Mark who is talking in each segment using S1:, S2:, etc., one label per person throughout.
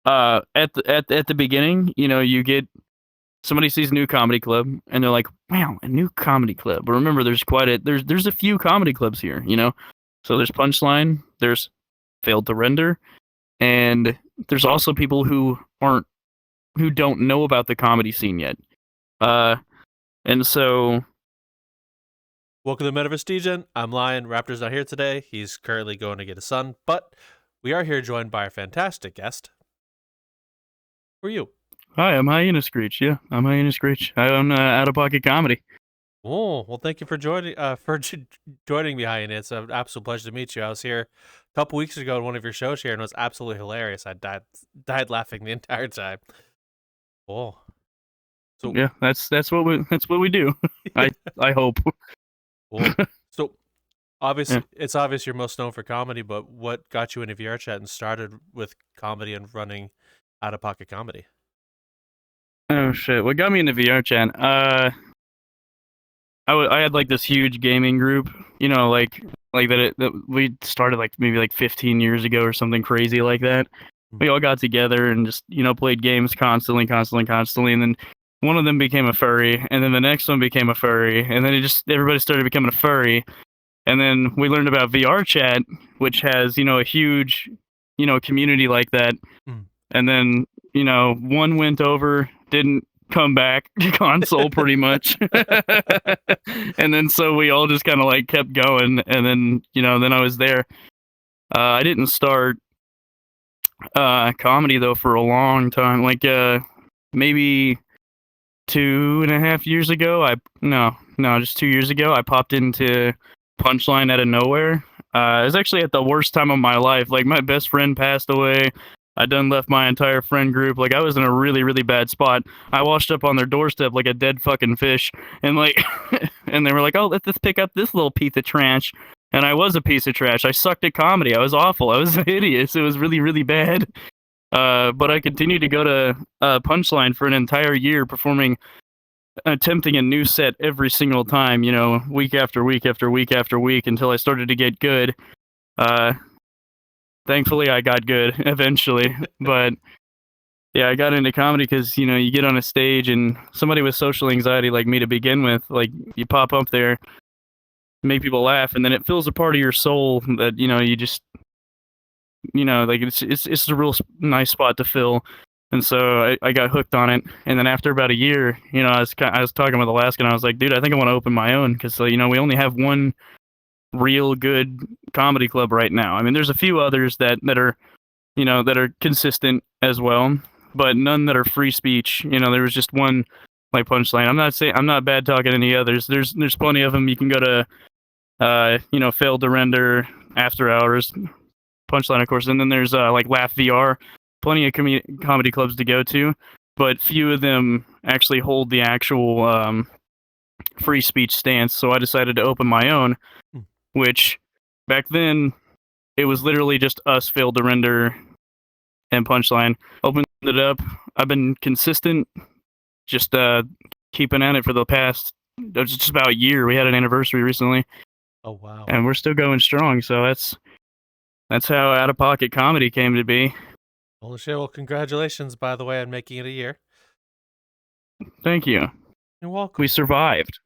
S1: at the beginning, you get somebody sees a new comedy club and they're like, "Wow, a new comedy club." But remember, there's a few comedy clubs here, So there's Punchline, there's Failed to Render, and there's also people who don't know about the comedy scene yet. And so
S2: Welcome to Metaverse Degen. I'm Lion. Raptor's not here today. He's currently going to get his son, but we are here joined by our fantastic guest. Who are you?
S1: Hi, I'm HyenaScreech. Yeah, I'm HyenaScreech. I own Out of Pocket Comedy.
S2: Oh, well, thank you for joining joining me, Hyena. It's an absolute pleasure to meet you. I was here a couple weeks ago at one of your shows here, and it was absolutely hilarious. I died laughing the entire time. Oh,
S1: so yeah, that's what we do. I hope.
S2: Well, so obviously, It's obvious you're most known for comedy, but what got you into VRChat and started with comedy and running Out of Pocket Comedy?
S1: Oh shit! What got me into VRChat? I had like this huge gaming group, like that we started like maybe like 15 years ago or something crazy like that. We all got together and just played games constantly, and then one of them became a furry, and then the next one became a furry, and then everybody started becoming a furry, and then we learned about VRChat, which has a huge community like that, and then one went over, didn't come back to console pretty much. And then so we all just kind of like kept going, and then then I was there. I didn't start comedy though for a long time, like maybe 2.5 years ago. Just 2 years ago I popped into Punchline out of nowhere. It was actually at the worst time of my life. Like, my best friend passed away. I done left my entire friend group. Like, I was in a really, really bad spot. I washed up on their doorstep like a dead fucking fish. And like, and they were like, "Oh, let's pick up this little piece of trash." And I was a piece of trash. I sucked at comedy. I was awful. I was hideous. It was really, really bad. But I continued to go to Punchline for an entire year, attempting a new set every single time, week after week after week after week, until I started to get good. Thankfully, I got good eventually. But yeah, I got into comedy because, you get on a stage and somebody with social anxiety like me to begin with, like, you pop up there, make people laugh, and then it fills a part of your soul that, you just, like, it's a real nice spot to fill. And so I got hooked on it. And then after about a year, I was talking with Alaska, and I was like, "Dude, I think I want to open my own," because we only have one real good comedy club right now. I mean, there's a few others that are that are consistent as well, but none that are free speech. There was just one, like Punchline. I'm not bad talking any others. There's plenty of them. You can go to Failed to Render, After Hours, Punchline, of course, and then there's like Laugh VR. Plenty of comedy clubs to go to, but few of them actually hold the actual free speech stance. So I decided to open my own, which back then it was literally just us, Failed to Render, and Punchline. Opened it up. I've been consistent, just keeping at it for the past just about a year. We had an anniversary recently.
S2: Oh wow!
S1: And we're still going strong. So that's how Out of Pocket Comedy came to be.
S2: Holy shit! Well, congratulations, by the way, on making it a year.
S1: Thank you.
S2: You're welcome.
S1: We survived.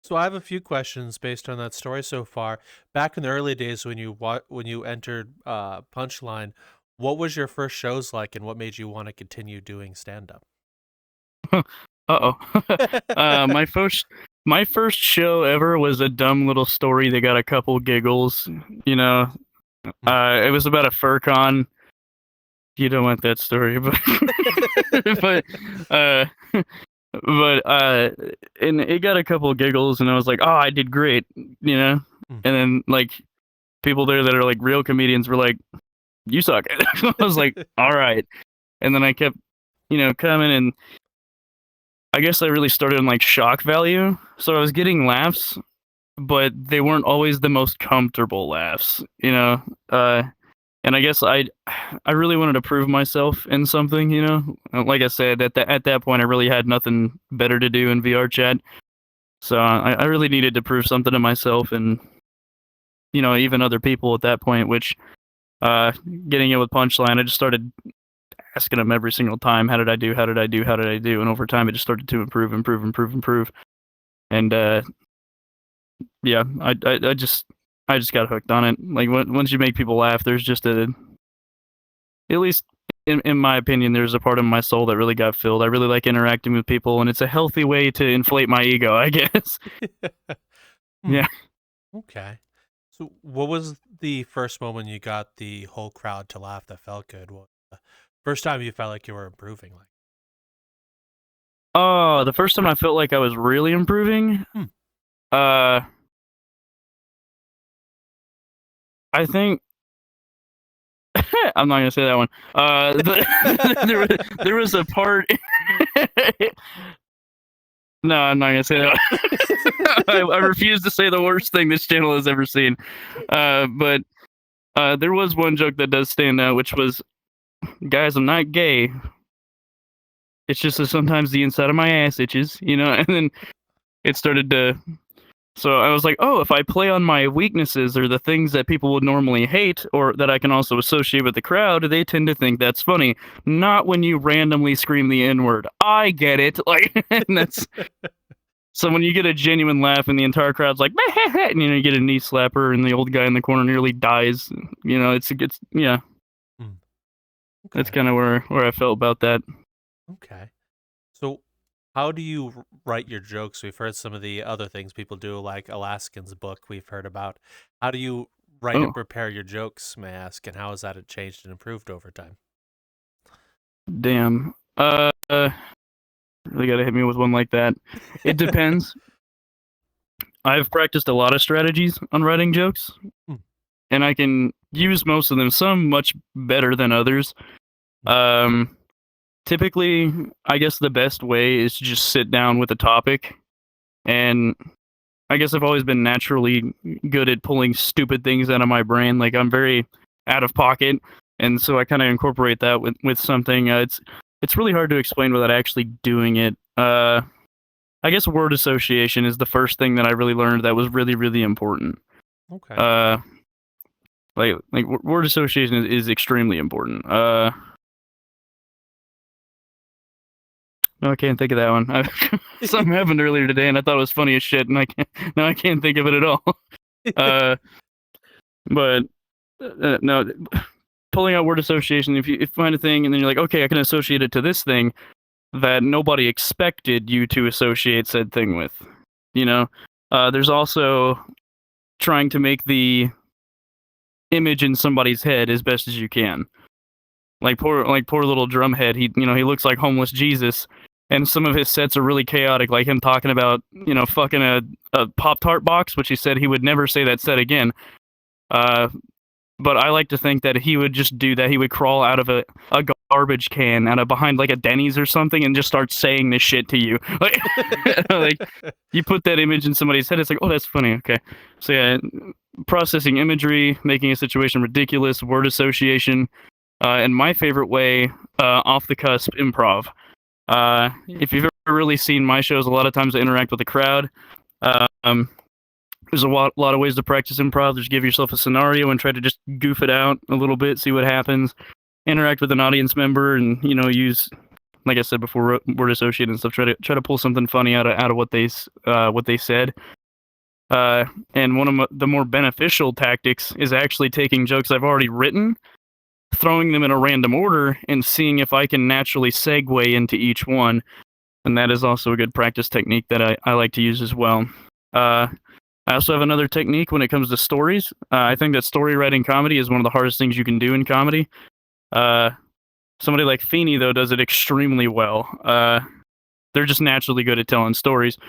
S2: So I have a few questions based on that story so far. Back in the early days when you entered Punchline, what was your first shows like, and what made you want to continue doing stand-up?
S1: My first show ever was a dumb little story that got a couple giggles. It was about a FurCon. You don't want that story, but and it got a couple giggles, and I was like, "Oh, I did great," And then like people there that are like real comedians were like, "You suck." I was like, "All right," and then I kept, coming, and I guess I really started in like shock value, so I was getting laughs, but they weren't always the most comfortable laughs, and I guess I really wanted to prove myself in something, Like I said, at that point, I really had nothing better to do in VRChat, so I really needed to prove something to myself and, even other people at that point, which getting in with Punchline, I just started asking him every single time, how did I do? And over time, it just started to improve. And yeah, I just got hooked on it. Like once you make people laugh, there's just at least in my opinion, there's a part of my soul that really got filled. I really like interacting with people, and it's a healthy way to inflate my ego, I guess. Yeah.
S2: Okay. So, what was the first moment you got the whole crowd to laugh that felt good? What was the first time you felt like you were improving? Like,
S1: Oh, the first time I felt like I was really improving, I think I'm not gonna say that one. There was a part. No, I'm not gonna say that. I refuse to say the worst thing this channel has ever seen. But there was one joke that does stand out, which was, "Guys, I'm not gay. It's just that sometimes the inside of my ass itches, you know." And then it started to. So I was like, oh, if I play on my weaknesses or the things that people would normally hate or that I can also associate with the crowd, they tend to think that's funny. Not when you randomly scream the N-word. I get it. Like, and that's... So when you get a genuine laugh and the entire crowd's like, and you get a knee slapper and the old guy in the corner nearly dies, it's yeah.
S2: Okay.
S1: That's kind of where I felt about that.
S2: Okay. So how do you write your jokes? We've heard some of the other things people do, like Alaskan's book we've heard about. How do you write and prepare your jokes, may I ask, and how has that changed and improved over time?
S1: Damn. Really gotta hit me with one like that. It depends. I've practiced a lot of strategies on writing jokes, and I can use most of them, some much better than others. Typically, I guess the best way is to just sit down with a topic, and I guess I've always been naturally good at pulling stupid things out of my brain. Like, I'm very out of pocket, and so I kind of incorporate that with something. It's really hard to explain without actually doing it. I guess word association is the first thing that I really learned that was really, really important.
S2: Okay.
S1: Like word association is extremely important. No, I can't think of that one. Something happened earlier today, and I thought it was funny as shit, and now I can't think of it at all. But no, pulling out word association. If you find a thing, and then you're like, okay, I can associate it to this thing that nobody expected you to associate said thing with. There's also trying to make the image in somebody's head as best as you can. Like poor little drumhead. He looks like homeless Jesus, and some of his sets are really chaotic. Like him talking about fucking a Pop-Tart box, which he said he would never say that set again. But I like to think that he would just do that. He would crawl out of a garbage can out of behind like a Denny's or something and just start saying this shit to you. Like you put that image in somebody's head, it's like, oh, that's funny. Okay. So yeah, processing imagery, making a situation ridiculous, word association, and my favorite way, off the cusp, improv. If you've ever really seen my shows, a lot of times I interact with the crowd. There's a lot of ways to practice improv. Just give yourself a scenario and try to just goof it out a little bit, see what happens. Interact with an audience member, and use, like I said before, word associate and stuff. Try to pull something funny out of what they said. And one of the more beneficial tactics is actually taking jokes I've already written, throwing them in a random order, and seeing if I can naturally segue into each one. And that is also a good practice technique that I like to use as well. I also have another technique when it comes to stories. I think that story writing comedy is one of the hardest things you can do in comedy. Somebody like Feeney, though, does it extremely well. They're just naturally good at telling stories.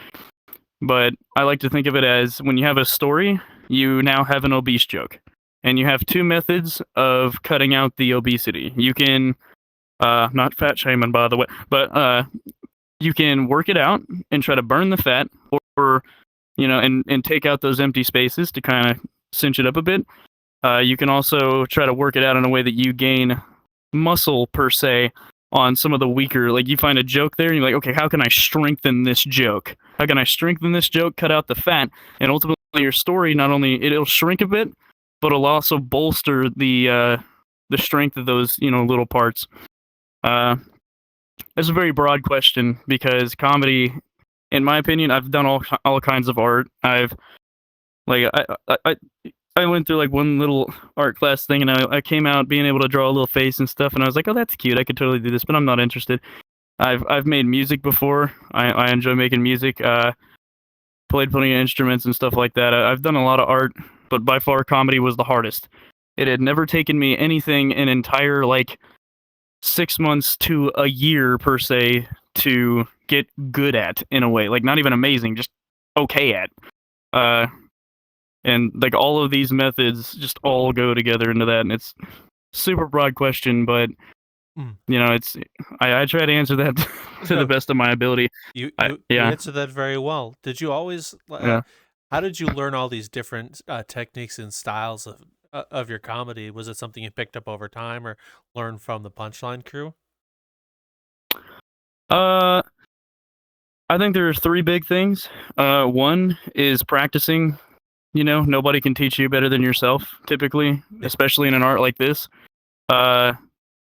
S1: But I like to think of it as, when you have a story, you now have an obese joke. And you have two methods of cutting out the obesity. You can, not fat shaming, by the way, but you can work it out and try to burn the fat, or and take out those empty spaces to kind of cinch it up a bit. You can also try to work it out in a way that you gain muscle, per se, on some of the weaker, like you find a joke there and you're like, okay, how can I strengthen this joke? How can I strengthen this joke, cut out the fat, and ultimately your story, not only, it'll shrink a bit, but it'll also bolster the strength of those, little parts. It's a very broad question because comedy, in my opinion, I've done all kinds of art. I've like I went through like one little art class thing, and I came out being able to draw a little face and stuff, and I was like, oh, that's cute. I could totally do this, but I'm not interested. I've made music before. I enjoy making music. Played plenty of instruments and stuff like that. I've done a lot of art, but by far comedy was the hardest. It had never taken me anything an entire like 6 months to a year per se to get good at, in a way. Like not even amazing, just okay at. And like all of these methods just all go together into that, and it's super broad question, but it's I try to answer that to the best of my ability.
S2: You
S1: Yeah.
S2: answered that very well. Did you always?
S1: Yeah.
S2: How did you learn all these different techniques and styles of your comedy? Was it something you picked up over time, or learned from the Punchline crew?
S1: I think there's 3 big things. One is practicing. Nobody can teach you better than yourself, typically, especially in an art like this.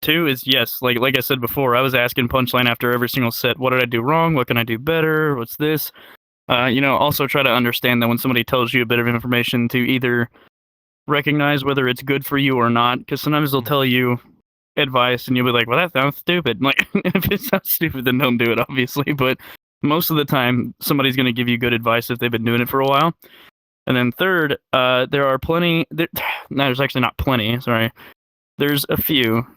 S1: 2 is, yes, like I said before, I was asking Punchline after every single set, what did I do wrong? What can I do better? What's this? Also try to understand that when somebody tells you a bit of information, to either recognize whether it's good for you or not, because sometimes they'll tell you advice and you'll be like, well, that sounds stupid. Like, if it sounds stupid, then don't do it, obviously. But most of the time, somebody's going to give you good advice if they've been doing it for a while. And then third, there are plenty. There's actually not plenty. Sorry, there's a few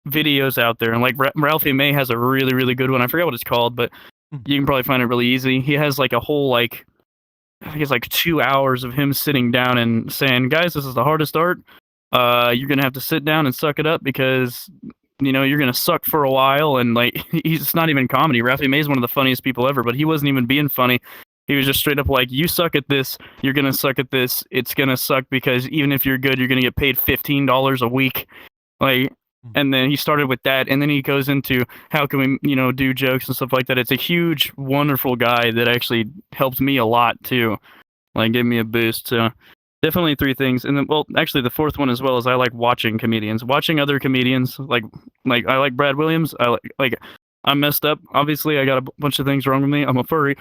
S1: videos out there, and like Ralphie May has a really, really good one. I forget what it's called, but you can probably find it really easy. He has like a whole I think it's like 2 hours of him sitting down and saying, "Guys, this is the hardest art. You're gonna have to sit down and suck it up because you're gonna suck for a while." And like, it's not even comedy. Ralphie May is one of the funniest people ever, but he wasn't even being funny. He was just straight up like, you suck at this, you're going to suck at this, it's going to suck because even if you're good, you're going to get paid $15 a week. Like, and then he started with that, and then he goes into how can we, do jokes and stuff like that. It's a huge, wonderful guy that actually helped me a lot too. Like, gave me a boost. So definitely 3 things. And then, well, actually the 4th one as well is I like watching comedians, watching other comedians. Like I like Brad Williams. I like I'm messed up. Obviously, I got a bunch of things wrong with me. I'm a furry.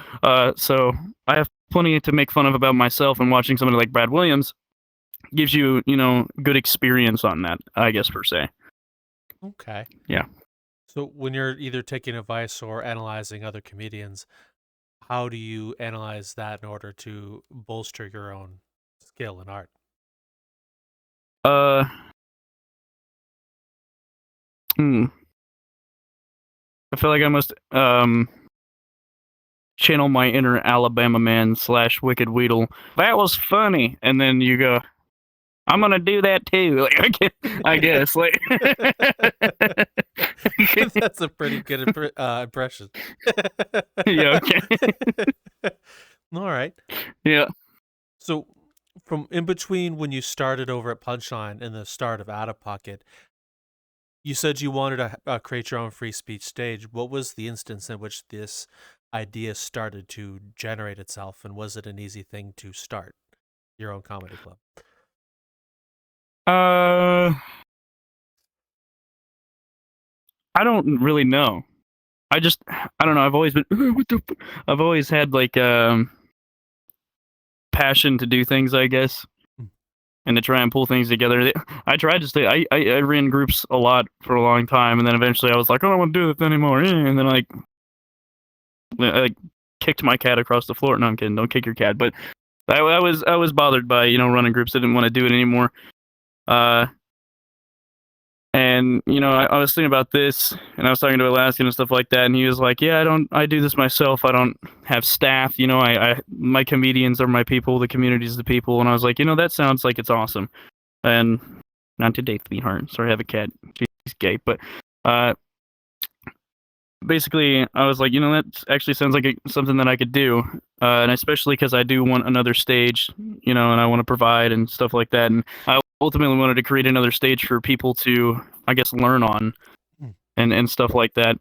S1: So I have plenty to make fun of about myself, and watching somebody like Brad Williams gives you, good experience on that, I guess, per se.
S2: Okay.
S1: Yeah.
S2: So when you're either taking advice or analyzing other comedians, how do you analyze that in order to bolster your own skill in art?
S1: I feel like I must channel my inner Alabama man / Wicked Weedle. That was funny, and then you go, I'm gonna do that too. Like, I guess. Like,
S2: that's a pretty good impression.
S1: Yeah. Okay.
S2: All right.
S1: Yeah.
S2: So, from in between when you started over at Punchline and the start of Out of Pocket, you said you wanted to create your own free speech stage. What was the instance in which this idea started to generate itself, and was it an easy thing to start your own comedy club?
S1: I don't really know. I don't know. I've always been. I've always had like passion to do things, I guess, and to try and pull things together. I tried to stay. I ran groups a lot for a long time, and then eventually I was like, I don't want to do this anymore. And then I kicked my cat across the floor. No, I'm kidding. Don't kick your cat. But I was bothered by running groups. I didn't want to do it anymore. And I was thinking about this, and I was talking to Alaskan and stuff like that, and he was like, "Yeah, I do this myself. I don't have staff. My comedians are my people. The community's the people." And I was like, that sounds like it's awesome. And not to date sweetheart. Sorry, I have a cat. She's gay, but basically, I was like, that actually sounds like something that I could do, and especially because I do want another stage, and I want to provide and stuff like that, and I ultimately wanted to create another stage for people to, I guess, learn on, and stuff like that,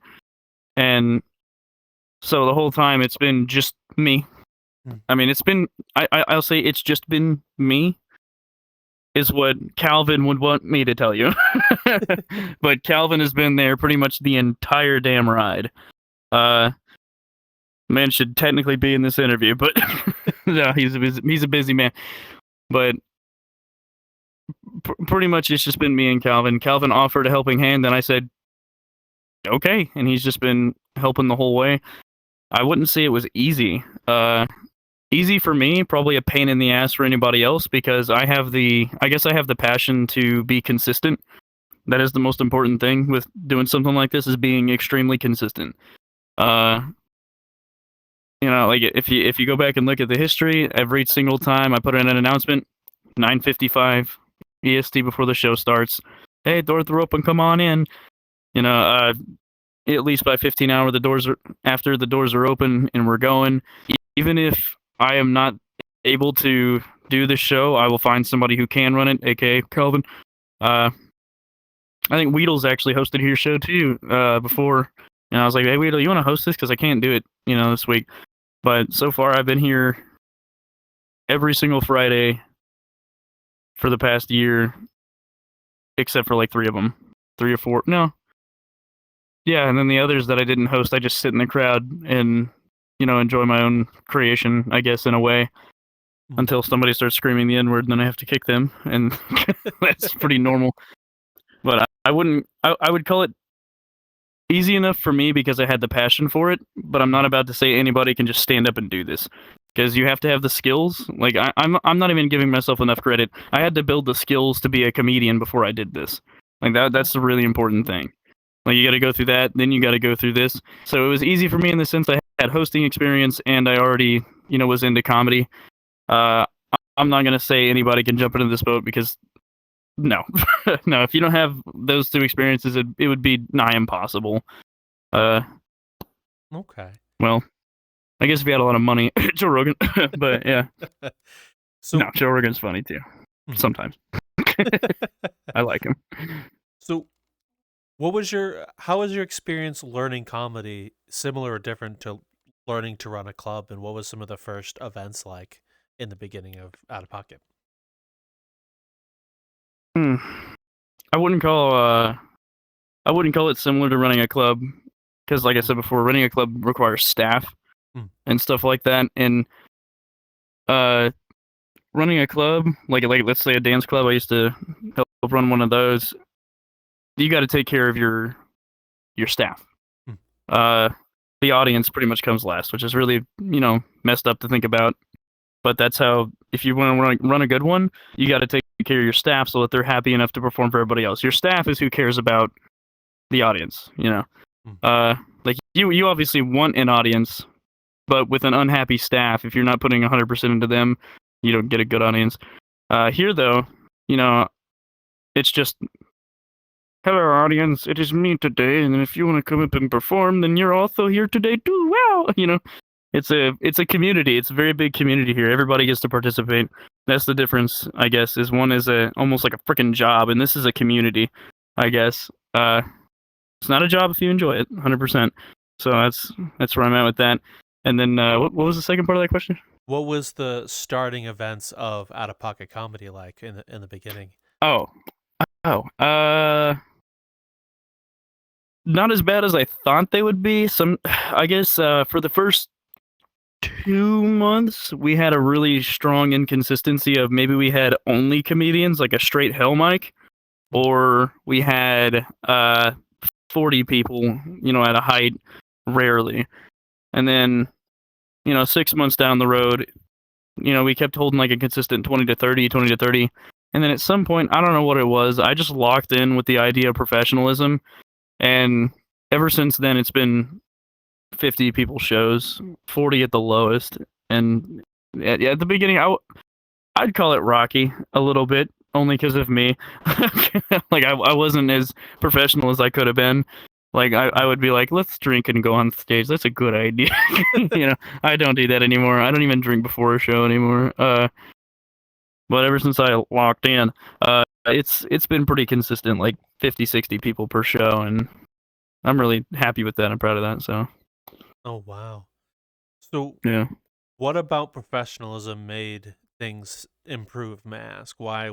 S1: and so the whole time it's been just me. I mean, it's been, I'll say it's just been me, is what Calvin would want me to tell you. But Calvin has been there pretty much the entire damn ride. Man should technically be in this interview, but no, he's a busy man. But pretty much it's just been me and Calvin. Calvin offered a helping hand, and I said, okay, and he's just been helping the whole way. I wouldn't say it was easy. Easy for me, probably a pain in the ass for anybody else, because I guess I have the passion to be consistent. That is the most important thing with doing something like this, is being extremely consistent. Like if you go back and look at the history, every single time I put in an announcement, 9:55 EST before the show starts. Hey, door the rope and come on in. At least by 15 hours, after the doors are open and we're going. Even if I am not able to do the show, I will find somebody who can run it, aka Calvin. I think Weedle's actually hosted your show too before, and I was like, hey Weedle, you want to host this, because I can't do it, this week. But so far, I've been here every single Friday for the past year, except for like 3 or 4. No. Yeah, and then the others that I didn't host, I just sit in the crowd and, enjoy my own creation, I guess, in a way, until somebody starts screaming the N-word, and then I have to kick them, and that's pretty normal. But I would call it easy enough for me because I had the passion for it, but I'm not about to say anybody can just stand up and do this, because you have to have the skills. Like I'm not even giving myself enough credit. I had to build the skills to be a comedian before I did this. Like that's the really important thing. Like you got to go through that, then you got to go through this. So it was easy for me in the sense I had hosting experience and I already, was into comedy. I'm not gonna say anybody can jump into this boat, because no, no. If you don't have those 2 experiences, it would be nigh impossible.
S2: Okay.
S1: Well, I guess if you had a lot of money, Joe Rogan. But yeah,
S2: So
S1: no, Joe Rogan's funny too. Sometimes. I like him.
S2: So how was your experience learning comedy, similar or different to learning to run a club, and what was some of the first events like in the beginning of Out of Pocket?
S1: I wouldn't call it similar to running a club, because like I said before, running a club requires staff and stuff like that. And running a club, like let's say a dance club, I used to help run one of those. You got to take care of your staff. The audience pretty much comes last, which is really, messed up to think about. But that's how, if you want to run a good one, you got to take care of your staff so that they're happy enough to perform for everybody else. Your staff is who cares about the audience, Like you obviously want an audience, but with an unhappy staff, if you're not putting 100% into them, you don't get a good audience. Here though, it's just, hello audience, it is me today, and if you want to come up and perform, then you're also here today too. Wow, it's a community. It's a very big community here. Everybody gets to participate. That's the difference, I guess. Is one is almost like a freaking job, and this is a community, I guess. It's not a job if you enjoy it, 100%. So that's where I'm at with that. And then what was the second part of that question?
S2: What was the starting events of Out of Pocket comedy like in the beginning?
S1: Oh, not as bad as I thought they would be. I guess for the first 2 months, we had a really strong inconsistency of maybe we had only comedians, like a straight hell mic, or we had 40 people, at a height, rarely. And then, 6 months down the road, we kept holding like a consistent 20 to 30. And then at some point, I don't know what it was, I just locked in with the idea of professionalism. And ever since then, it's been 50 people shows, 40 at the lowest. And at the beginning, I'd call it rocky a little bit, only because of me. Like I wasn't as professional as I could have been. Like I would be like, let's drink and go on stage. That's a good idea. I don't do that anymore. I don't even drink before a show anymore. But ever since I locked in, it's been pretty consistent, like 50, 60 people per show, and I'm really happy with that. I'm proud of that. So.
S2: Oh wow. So
S1: yeah.
S2: What about professionalism made things improve, may I ask? Why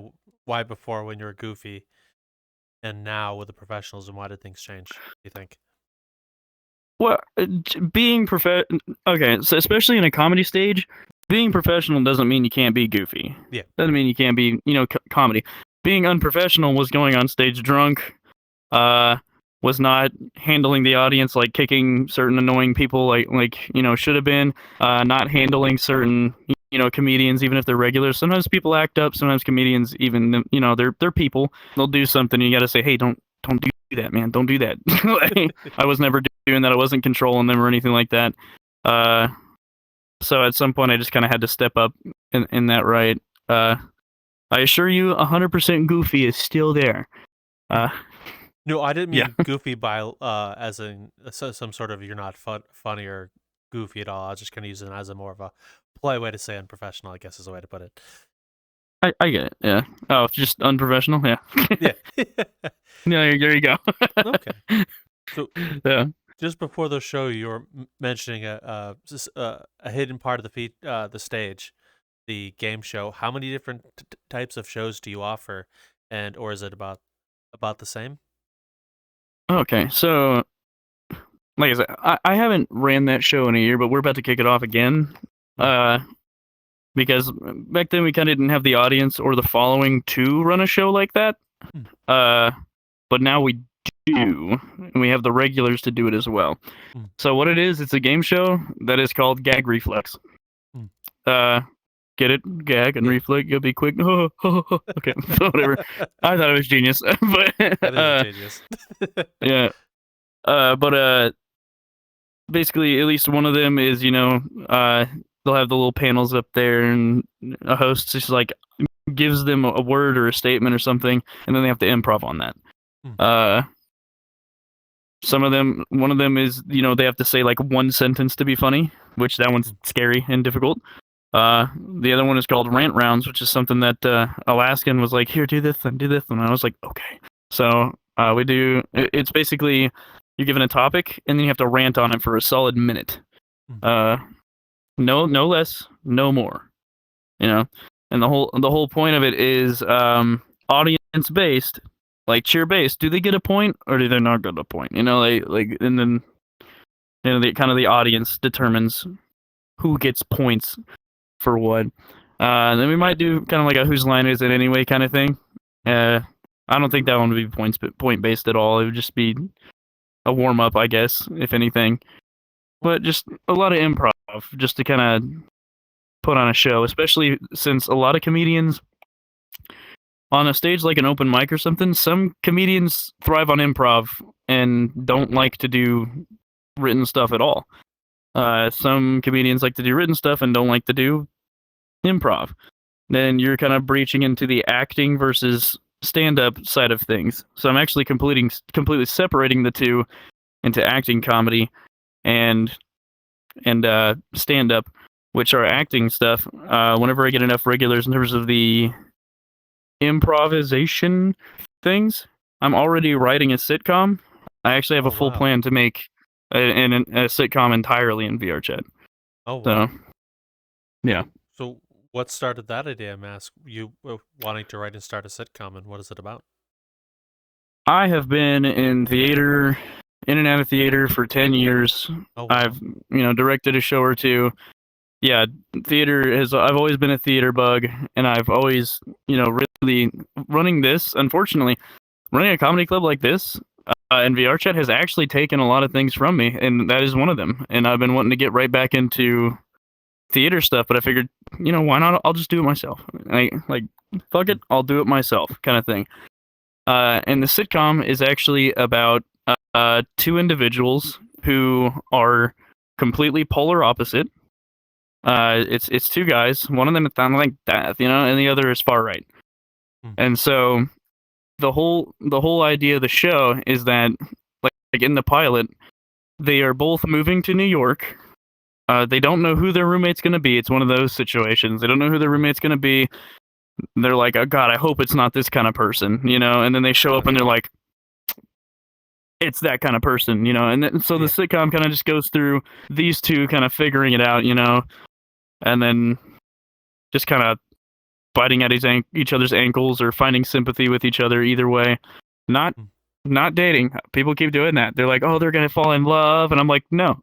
S2: before when you were goofy and now with the professionals, and why did things change, do you think?
S1: Well, being okay, so especially in a comedy stage, being professional doesn't mean you can't be goofy.
S2: Yeah.
S1: Doesn't mean you can't be, comedy. Being unprofessional was going on stage drunk, was not handling the audience, like kicking certain annoying people like should have been, not handling certain comedians even if they're regulars. Sometimes people act up. Sometimes comedians, even they're people. They'll do something and you got to say, hey, don't do that, man. Don't do that. I was never doing that. I wasn't controlling them or anything like that. So at some point I just kind of had to step up in that right. I assure you, 100% Goofy is still there.
S2: No, I didn't
S1: Yeah.
S2: mean goofy by as in some sort of you're not funny or goofy at all. I was just kind of using it as a more of a polite way to say unprofessional, I guess is a way to put it.
S1: I get it. Yeah. Oh, just unprofessional. Yeah.
S2: Yeah.
S1: Yeah. There you go.
S2: Okay. So
S1: Yeah.
S2: just before the show, you were mentioning a hidden part of the stage, the game show. How many different types of shows do you offer, and or is it about the same?
S1: Okay. So, like I said, I haven't ran that show in a year, but we're about to kick it off again. Because back then we kind of didn't have the audience or the following to run a show like that. But now we do, and we have the regulars to do it as well. So what it is, it's a game show that is called Gag Reflex. Get it? Gag and reflex. You'll be quick. Okay, whatever. I thought it was genius, but
S2: That is genius.
S1: yeah. But basically, at least one of them is they'll have the little panels up there, and a host just like gives them a word or a statement or something, and then they have to improv on that. One of them is they have to say like one sentence to be funny, which that one's scary and difficult. The other one is called Rant Rounds, which is something that Alaskan was like, here, do this, and I was like, okay. So we do. It's basically you're given a topic, and then you have to rant on it for a solid minute. No less, no more. And the whole point of it is audience based, like cheer based. Do they get a point or do they not get a point? And then the audience determines who gets points for what. Then we might do kind of like a whose line is it anyway kind of thing. I don't think that one would be point based at all. It would just be a warm up, I guess, if anything. But just a lot of improv, just to kind of put on a show, especially since a lot of comedians on a stage like an open mic or something, some comedians thrive on improv and don't like to do written stuff at all. Some comedians like to do written stuff and don't like to do improv. Then you're kind of breaching into the acting versus stand-up side of things. So I'm actually completely separating the two into acting comedy and stand-up, which are acting stuff. Whenever I get enough regulars in terms of the improvisation things, I'm already writing a sitcom. I actually have a full plan to make a sitcom entirely in VRChat.
S2: Oh, wow.
S1: So, yeah.
S2: So what started that idea, Mask? You wanting to write and start a sitcom, and what is it about?
S1: I have been in and out of theater for 10 years.
S2: Oh, wow.
S1: I've, directed a show or two. Yeah, I've always been a theater bug, and I've always, really running a comedy club like this, and VRChat has actually taken a lot of things from me, and that is one of them. And I've been wanting to get right back into theater stuff, but I figured, why not? I'll just do it myself. Fuck it, I'll do it myself, kind of thing. And the sitcom is actually about two individuals who are completely polar opposite. It's two guys. One of them is kind of like death, and the other is far right. And so the whole idea of the show is that, like in the pilot, they are both moving to New York. They don't know who their roommate's going to be. It's one of those situations. They don't know who their roommate's going to be. They're like, oh God, I hope it's not this kind of person, and then they show up and they're like, it's that kind of person, and so the sitcom kind of just goes through these two kind of figuring it out, and then just kind of biting at each other's ankles or finding sympathy with each other. Either way, not dating. People keep doing that. They're like, oh, they're gonna fall in love, and I'm like, no,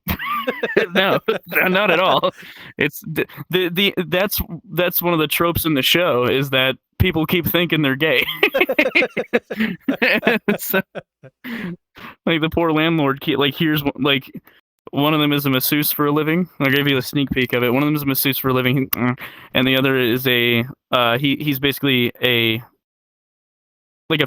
S1: no, not at all. It's that's one of the tropes in the show is that people keep thinking they're gay. So, like the poor landlord, here's like one of them is a masseuse for a living. I'll give you a sneak peek of it. One of them is a masseuse for a living, and the other is he's basically a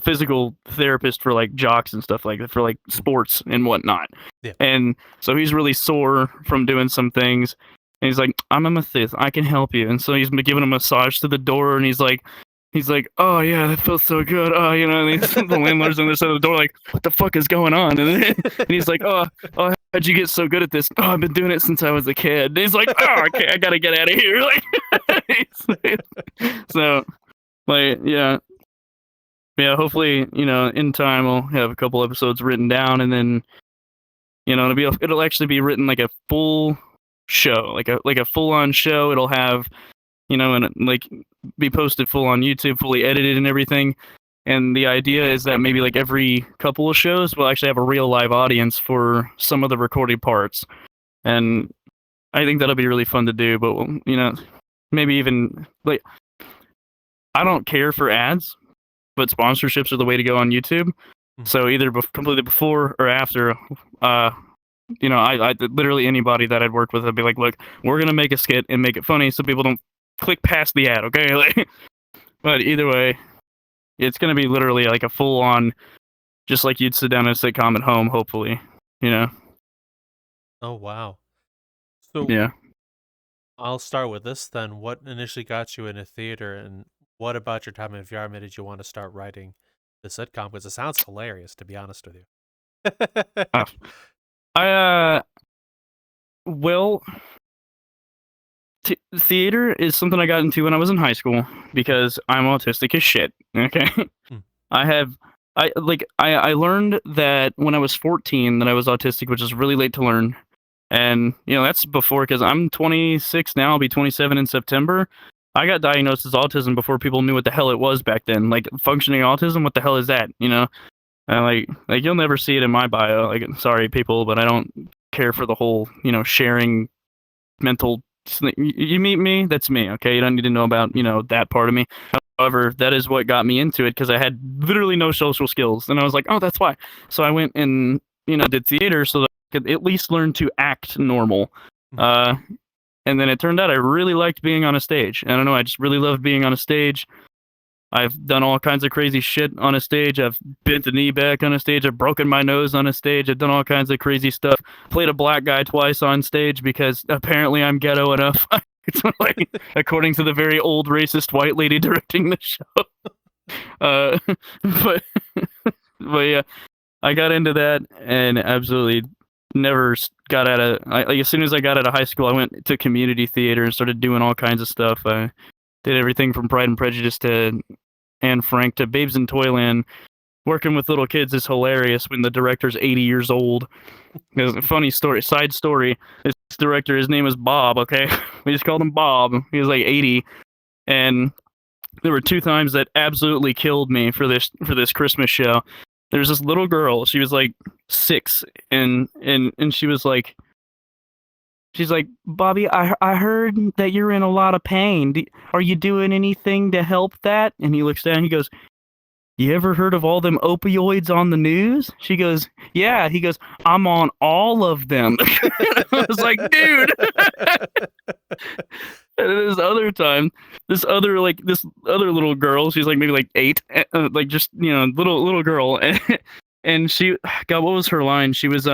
S1: physical therapist for like jocks and stuff like that, for like sports and whatnot.
S2: Yeah.
S1: And so he's really sore from doing some things. And he's like, I'm a masseuse, I can help you. And so he's giving a massage to the door, and he's like, oh yeah, that feels so good. Oh, you know, and the landlord's on the side of the door like, what the fuck is going on? And he's like, oh, how'd you get so good at this? Oh, I've been doing it since I was a kid. And he's like, oh, okay, I gotta get out of here. So, like, yeah. Yeah, hopefully, you know, in time we'll have a couple episodes written down, and then, you know, it'll actually be written like a full show, like a full-on show. It'll have, you know, and like be posted full on YouTube, fully edited and everything. And the idea is that maybe like every couple of shows we'll actually have a real live audience for some of the recorded parts, and I think that'll be really fun to do. But you know, maybe even like, I don't care for ads, but sponsorships are the way to go on YouTube. So either completely before or after, you know, I literally anybody that I'd work with, I'd be like, look, we're gonna make a skit and make it funny so people don't click past the ad, okay? Like, but either way, it's gonna be literally like a full on, just like you'd sit down in a sitcom at home, hopefully, you know.
S2: Oh wow. So
S1: Yeah.
S2: I'll start with this then. What initially got you into theater, and what about your time in VR made you want to start writing the sitcom? Because it sounds hilarious, to be honest with you.
S1: Well, theater is something I got into when I was in high school because I'm autistic as shit. Okay, I learned that when I was 14 that I was autistic, which is really late to learn. And, you know, that's before, because I'm 26 now, I'll be 27 in September. I got diagnosed as autism before people knew what the hell it was back then. Like, functioning autism, what the hell is that, you know? And like you'll never see it in my bio. Like, sorry, people, but I don't care for the whole, you know, sharing mental... You meet me, that's me, okay? You don't need to know about, you know, that part of me. However, that is what got me into it, because I had literally no social skills. And I was like, oh, that's why. So I went and, you know, did theater so that I could at least learn to act normal. And then it turned out I really liked being on a stage. I don't know, I just really loved being on a stage. I've done all kinds of crazy shit on a stage. I've bent the knee back on a stage. I've broken my nose on a stage. I've done all kinds of crazy stuff. Played a black guy twice on stage because apparently I'm ghetto enough. It's like, according to the very old racist white lady directing the show. But yeah, I got into that and absolutely never got out of... like, as soon as I got out of high school, I went to community theater and started doing all kinds of stuff. I did everything from Pride and Prejudice to Anne Frank to Babes in Toyland. Working with little kids is hilarious when the director's 80 years old. There's a funny story, side story. This director, his name is Bob, okay? We just called him Bob. He was like 80. And there were two times that absolutely killed me for this Christmas show. There's this little girl, she was like 6, and she was like, she's like, Bobby, I heard that you're in a lot of pain. Are you doing anything to help that? And he looks down and he goes, you ever heard of all them opioids on the news? She goes, yeah. He goes, I'm on all of them. I was like, dude. And this other time, this other little girl, she's like maybe like 8, like just, you know, little girl. And she, God, what was her line? She was,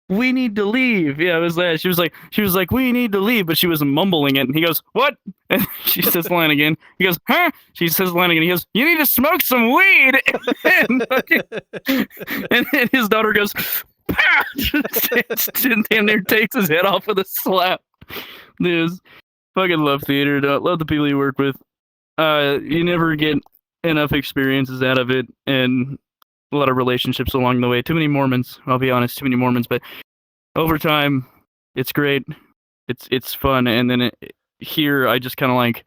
S1: we need to leave. Yeah, it was that. She was like, we need to leave, but she was mumbling it. And he goes, what? And she says the line again. He goes, huh? She says the line again. He goes, you need to smoke some weed. And his daughter goes, pow! Damn near takes his head off with a slap. Dude, fucking love theater. Love the people you work with. You never get enough experiences out of it, and a lot of relationships along the way. Too many Mormons, I'll be honest, too many Mormons, but over time, it's great. It's fun. And then here, I just kind of like,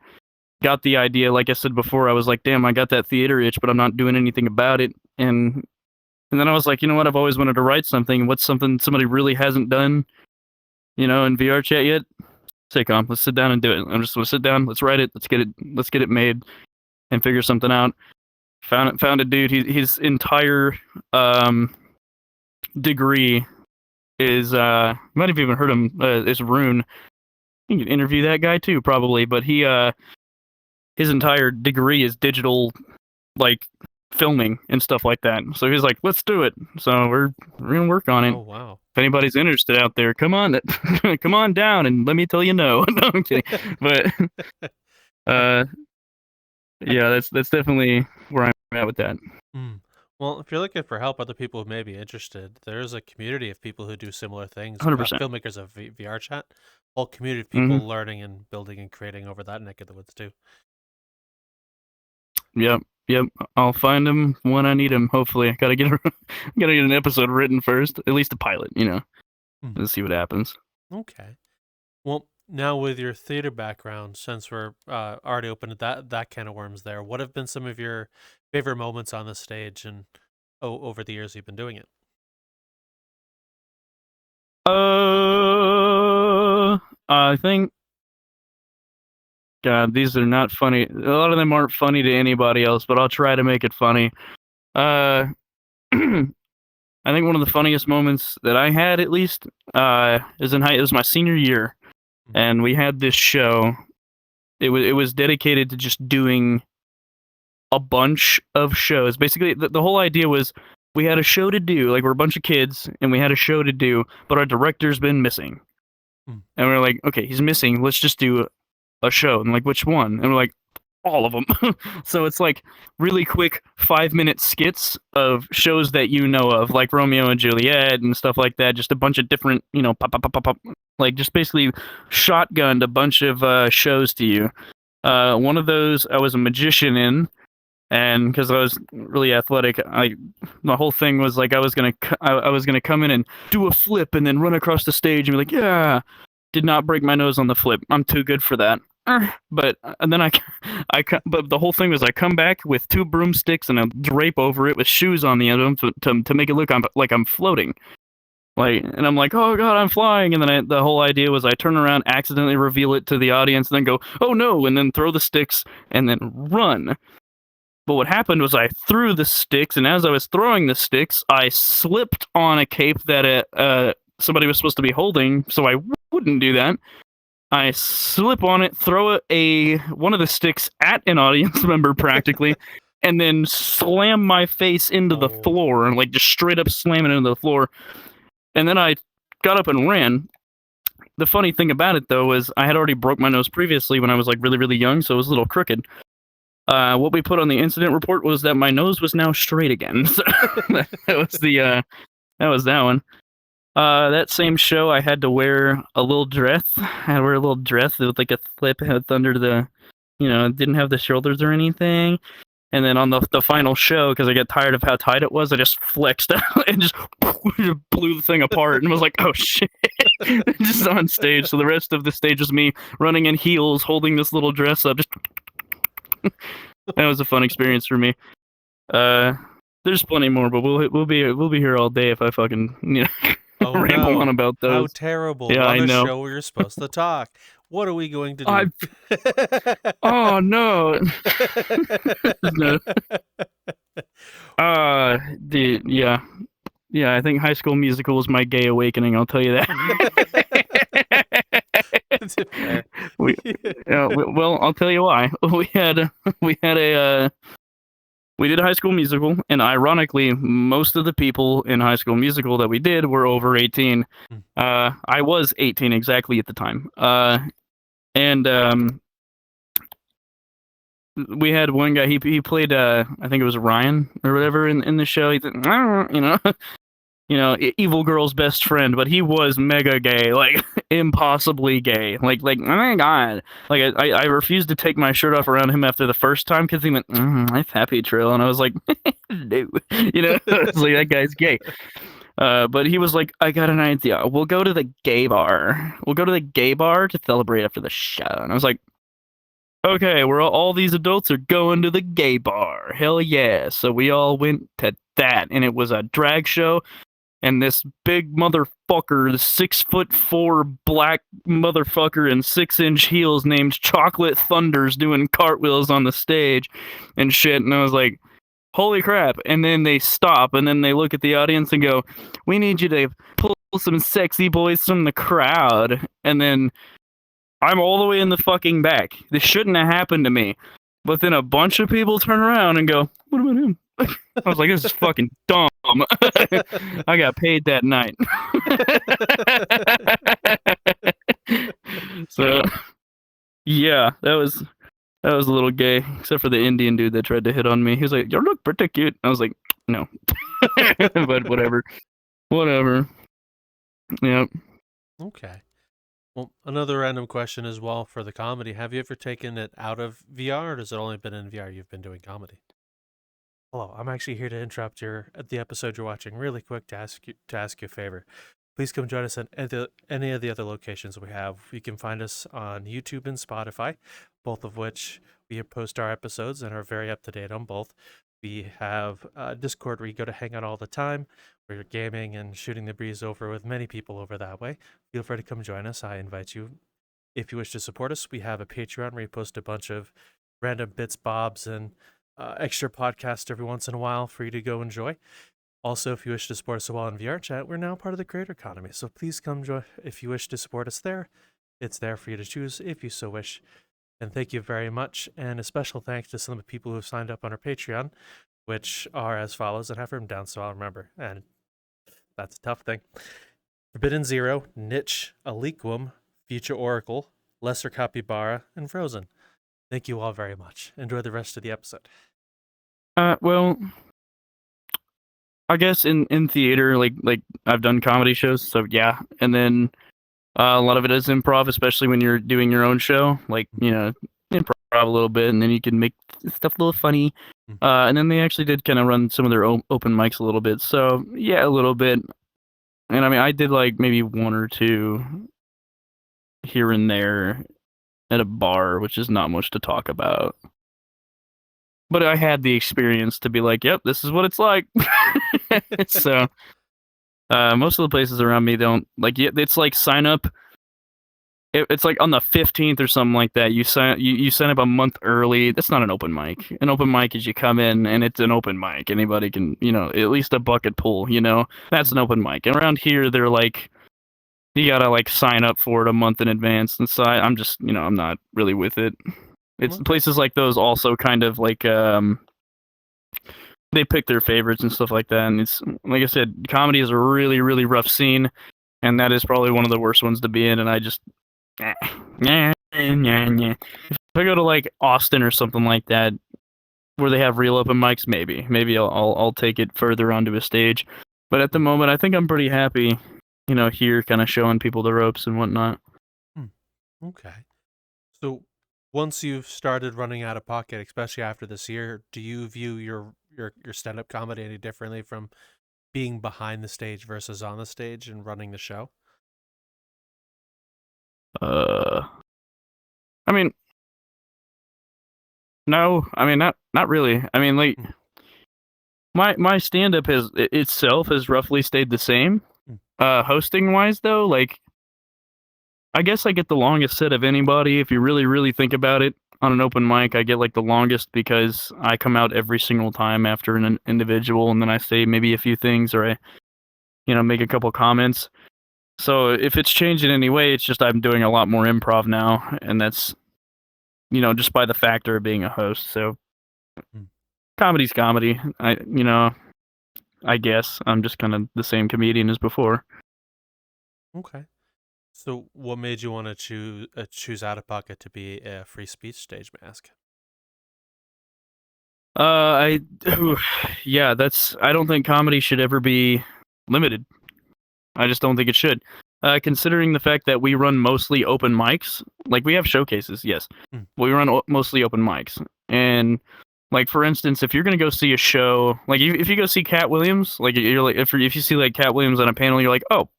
S1: got the idea. Like I said before, I was like, damn, I got that theater itch, but I'm not doing anything about it. And then I was like, you know what? I've always wanted to write something. What's something somebody really hasn't done, in VRChat yet? Sitcom. Let's sit down and do it. I'm just gonna sit down. Let's write it. Let's get it made and figure something out. Found a dude. His entire degree is you might have even heard him. Is Rune. You can interview that guy too, probably. But his entire degree is digital, like filming and stuff like that. So he's like, let's do it. So we're gonna work on it.
S2: Oh wow.
S1: If anybody's interested out there, come on, come on down and let me tell you no. No, I'm kidding. But yeah, that's definitely where I'm at with that.
S2: Mm. Well, if you're looking for help, other people who may be interested, there's a community of people who do similar things.
S1: 100%.
S2: Filmmakers of VRChat, whole community of people learning and building and creating over that neck of the woods too.
S1: Yep. I'll find him when I need him. Hopefully, gotta get an episode written first, at least a pilot. Let's see what happens.
S2: Okay. Well, now with your theater background, since we're already open to that can of worms, there, what have been some of your favorite moments on the stage and over the years you've been doing it?
S1: I think. God, these are not funny. A lot of them aren't funny to anybody else, but I'll try to make it funny. I think one of the funniest moments that I had, at least, is it was my senior year, and we had this show. It was dedicated to just doing a bunch of shows. Basically, the whole idea was we had a show to do. Like, we're a bunch of kids, and we had a show to do, but our director's been missing. And we're like, okay, he's missing. Let's just do a show. And like, which one? And we're like, all of them. So it's like really quick 5-minute skits of shows that you know of, like Romeo and Juliet and stuff like that. Just a bunch of different, pop, pop, pop, pop, pop. Like, just basically shotgunned a bunch of shows to you. One of those I was a magician in, and because I was really athletic, the whole thing was like I was gonna come in and do a flip and then run across the stage and be like, yeah. Did not break my nose on the flip. I'm too good for that. But and then but the whole thing was I come back with 2 broomsticks and a drape over it with shoes on the end of them to make it look like I'm floating. And I'm like, oh god, I'm flying. And then the whole idea was I turn around, accidentally reveal it to the audience, and then go, oh no, and then throw the sticks and then run. But what happened was I threw the sticks, and as I was throwing the sticks, I slipped on a cape that somebody was supposed to be holding, so I wouldn't do that. I slip on it, throw one of the sticks at an audience member practically, and then slam my face into the floor, and like just straight up slamming into the floor. And then I got up and ran. The funny thing about it though was I had already broke my nose previously when I was like really, really young, so it was a little crooked. What we put on the incident report was that my nose was now straight again. So that was that one. That same show, I had to wear a little dress. I had to wear a little dress with like a slip under the, it didn't have the shoulders or anything. And then on the final show, because I got tired of how tight it was, I just flexed out and just blew the thing apart and was like, oh shit, just on stage. So the rest of the stage was me running in heels, holding this little dress up. Just that was a fun experience for me. There's plenty more, but we'll be here all day if I fucking ramble on about those.
S2: How terrible!
S1: Yeah,
S2: on
S1: I know.
S2: Show where you're supposed to talk. What are we going to do?
S1: Oh no! No. Dude, yeah. I think High School Musical was my gay awakening. I'll tell you that. Well, I'll tell you why. We did a High School Musical, and ironically, most of the people in High School Musical that we did were over 18. I was 18 exactly at the time. And we had one guy, he played, I think it was Ryan or whatever in the show. He said, evil girl's best friend, but he was mega gay, like impossibly gay. Like, oh my god. Like, I refused to take my shirt off around him after the first time because he went, nice happy trail. And I was like, no. It's like, that guy's gay. But he was like, I got an idea. We'll go to the gay bar. We'll go to the gay bar to celebrate after the show. And I was like, okay, we're all these adults are going to the gay bar. Hell yeah. So we all went to that, and it was a drag show. And this big motherfucker, the 6'4" black motherfucker in 6-inch heels named Chocolate Thunder's doing cartwheels on the stage and shit. And I was like, holy crap. And then they stop and then they look at the audience and go, we need you to pull some sexy boys from the crowd. And then I'm all the way in the fucking back. This shouldn't have happened to me. But then a bunch of people turn around and go, what about him? I was like, this is fucking dumb. I got paid that night. So, yeah, that was a little gay, except for the Indian dude that tried to hit on me. He was like, you look pretty cute. I was like, no. But whatever. Yep.
S2: Okay. Well, another random question as well for the comedy. Have you ever taken it out of VR, or has it only been in VR you've been doing comedy? Hello, I'm actually here to interrupt the episode you're watching really quick to ask you a favor. Please come join us at any of the other locations we have. You can find us on YouTube and Spotify, both of which we post our episodes and are very up to date on both. We have Discord where you go to hang out all the time. We're gaming and shooting the breeze over with many people over that way. Feel free to come join us. I invite you. If you wish to support us, we have a Patreon where we post a bunch of random bits, bobs, and extra podcast every once in a while for you to go enjoy. Also, if you wish to support us while in VRChat, we're now part of the creator economy. So please come join if you wish to support us there. It's there for you to choose if you so wish. And thank you very much. And a special thanks to some of the people who have signed up on our Patreon, which are as follows. And I have written down so I'll remember. And that's a tough thing. Forbidden Zero, Niche, Aliquum, Future Oracle, Lesser Capybara, and Frozen. Thank you all very much. Enjoy the rest of the episode.
S1: Well, I guess in theater, like I've done comedy shows, so yeah, and then a lot of it is improv, especially when you're doing your own show. Like, you know, improv a little bit, and then you can make stuff a little funny. And then they actually did kind of run some of their open mics a little bit, so yeah, a little bit. And I mean, I did like maybe one or two here and there at a bar, which is not much to talk about. But I had the experience to be like, yep, this is what it's like. So, most of the places around me don't, like, it's like sign up. It's like on the 15th or something like that. You sign up a month early. That's not an open mic. An open mic is you come in and it's an open mic. Anybody can, you know, at least a bucket pool, you know. That's an open mic. And around here, they're like, you gotta like sign up for it a month in advance. And so I'm just, you know, I'm not really with it. It's places like those also kind of like they pick their favorites and stuff like that. And it's like I said, comedy is a really, really rough scene, and that is probably one of the worst ones to be in. And I just If I go to like Austin or something like that, where they have real open mics, maybe I'll take it further onto a stage. But at the moment, I think I'm pretty happy, you know, here kind of showing people the ropes and whatnot.
S2: Okay. So once you've started running out of pocket, especially after this year, do you view your stand-up comedy any differently from being behind the stage versus on the stage and running the show?
S1: I mean, no, I mean not really. I mean, like my stand-up itself has roughly stayed the same. Hosting wise though, like I guess I get the longest set of anybody. If you really, really think about it, on an open mic, I get like the longest because I come out every single time after an individual, and then I say maybe a few things or I, you know, make a couple comments. So if it's changed in any way, it's just I'm doing a lot more improv now, and that's, you know, just by the factor of being a host. So comedy's comedy. I guess I'm just kind of the same comedian as before.
S2: Okay. So what made you want to choose Out of Pocket to be a free speech stage mask?
S1: I don't think comedy should ever be limited. I just don't think it should. Considering the fact that we run mostly open mics, like we have showcases, yes, but we run mostly open mics. And like for instance, if you're gonna go see a show, like if you go see Cat Williams, like you're like if you see like Cat Williams on a panel, you're like, oh,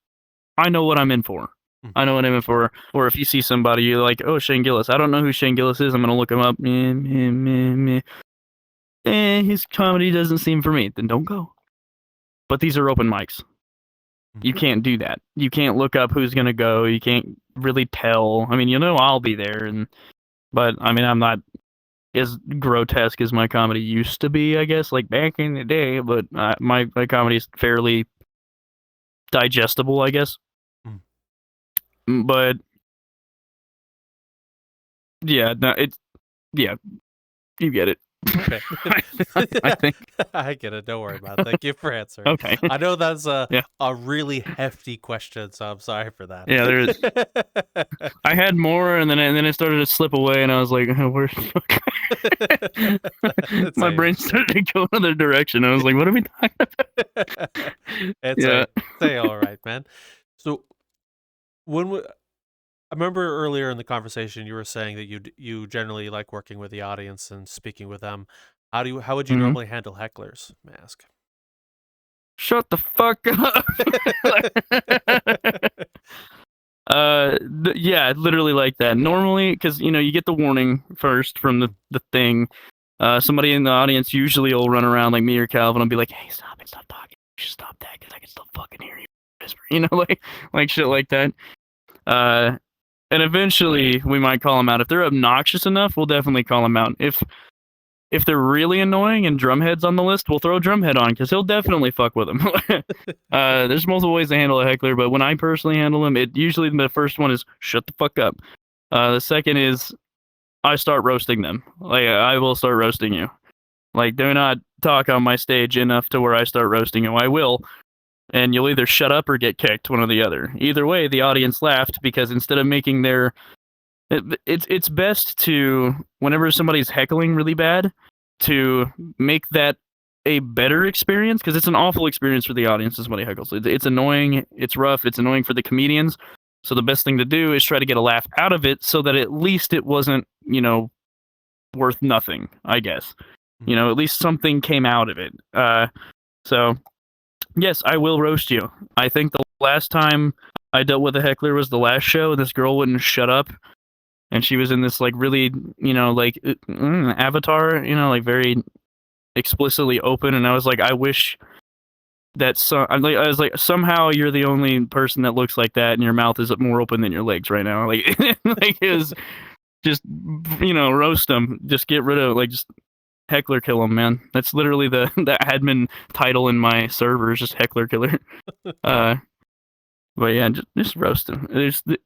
S1: I know what I'm in for. I know what I'm in for. Or if you see somebody, you're like, oh, Shane Gillis. I don't know who Shane Gillis is. I'm gonna look him up. His comedy doesn't seem for me. Then don't go. But these are open mics. You can't do that. You can't look up who's gonna go. You can't really tell. I mean, I'll be there, but I mean, I'm not as grotesque as my comedy used to be, I guess, like back in the day. But my comedy is fairly digestible, I guess. But yeah, no, you get it.
S2: Okay.
S1: I think
S2: I get it. Don't worry about it. Thank you for answering.
S1: Okay.
S2: I know that's a really hefty question, so I'm sorry for that.
S1: Yeah, there is. I had more, and then it started to slip away, and I was like, "Where's my brain started to go another direction." I was like, "What are we talking about?"
S2: It's all right, man. So I remember earlier in the conversation you were saying that you generally like working with the audience and speaking with them. How would you normally handle hecklers? May I ask?
S1: Shut the fuck up. Yeah, literally like that. Normally, because you get the warning first from the thing. Somebody in the audience usually will run around like me or Calvin and be like, "Hey, stop talking. You should stop that because I can still fucking hear you whisper." Like shit like that. And eventually we might call them out. If they're obnoxious enough, we'll definitely call them out. If they're really annoying and Drumhead's on the list, we'll throw Drumhead on because he'll definitely fuck with them. There's multiple ways to handle a heckler, but when I personally handle them, usually the first one is shut the fuck up. The second is I start roasting them. Like I will start roasting you. Like do not talk on my stage enough to where I start roasting you. I will. And you'll either shut up or get kicked, one or the other. Either way, the audience laughed because instead of making it's best to, whenever somebody's heckling really bad, to make that a better experience, because it's an awful experience for the audience when somebody heckles. It's annoying, it's rough, it's annoying for the comedians. So the best thing to do is try to get a laugh out of it so that at least it wasn't, worth nothing, I guess. At least something came out of it. So... yes, I will roast you. I think the last time I dealt with a heckler was the last show, and this girl wouldn't shut up. And she was in this, like, really, avatar, like, very explicitly open. And I was like, I wish that I was like, somehow you're the only person that looks like that, and your mouth is more open than your legs right now. Like, it was just, roast them. Just get rid of, just heckler kill him, man. That's literally the admin title in my server is just heckler killer. But yeah, just roast him.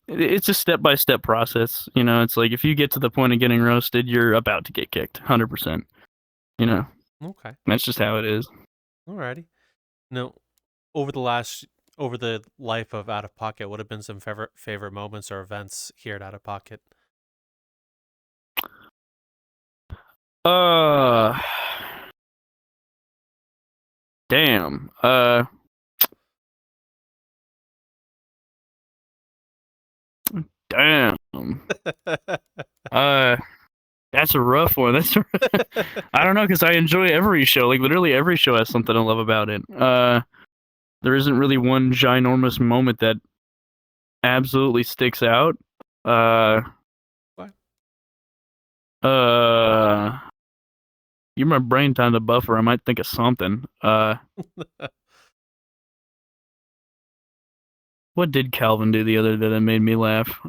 S1: It's a step-by-step process. It's like if you get to the point of getting roasted, you're about to get kicked, 100%.
S2: Okay.
S1: That's just how it is.
S2: Alrighty. Now, over the life of Out of Pocket, what have been some favorite moments or events here at Out of Pocket?
S1: Damn. Damn. That's a rough one. I don't know, because I enjoy every show. Like, literally every show has something I love about it. There isn't really one ginormous moment that absolutely sticks out. Give my brain time to buffer. I might think of something. What did Calvin do the other day that made me laugh?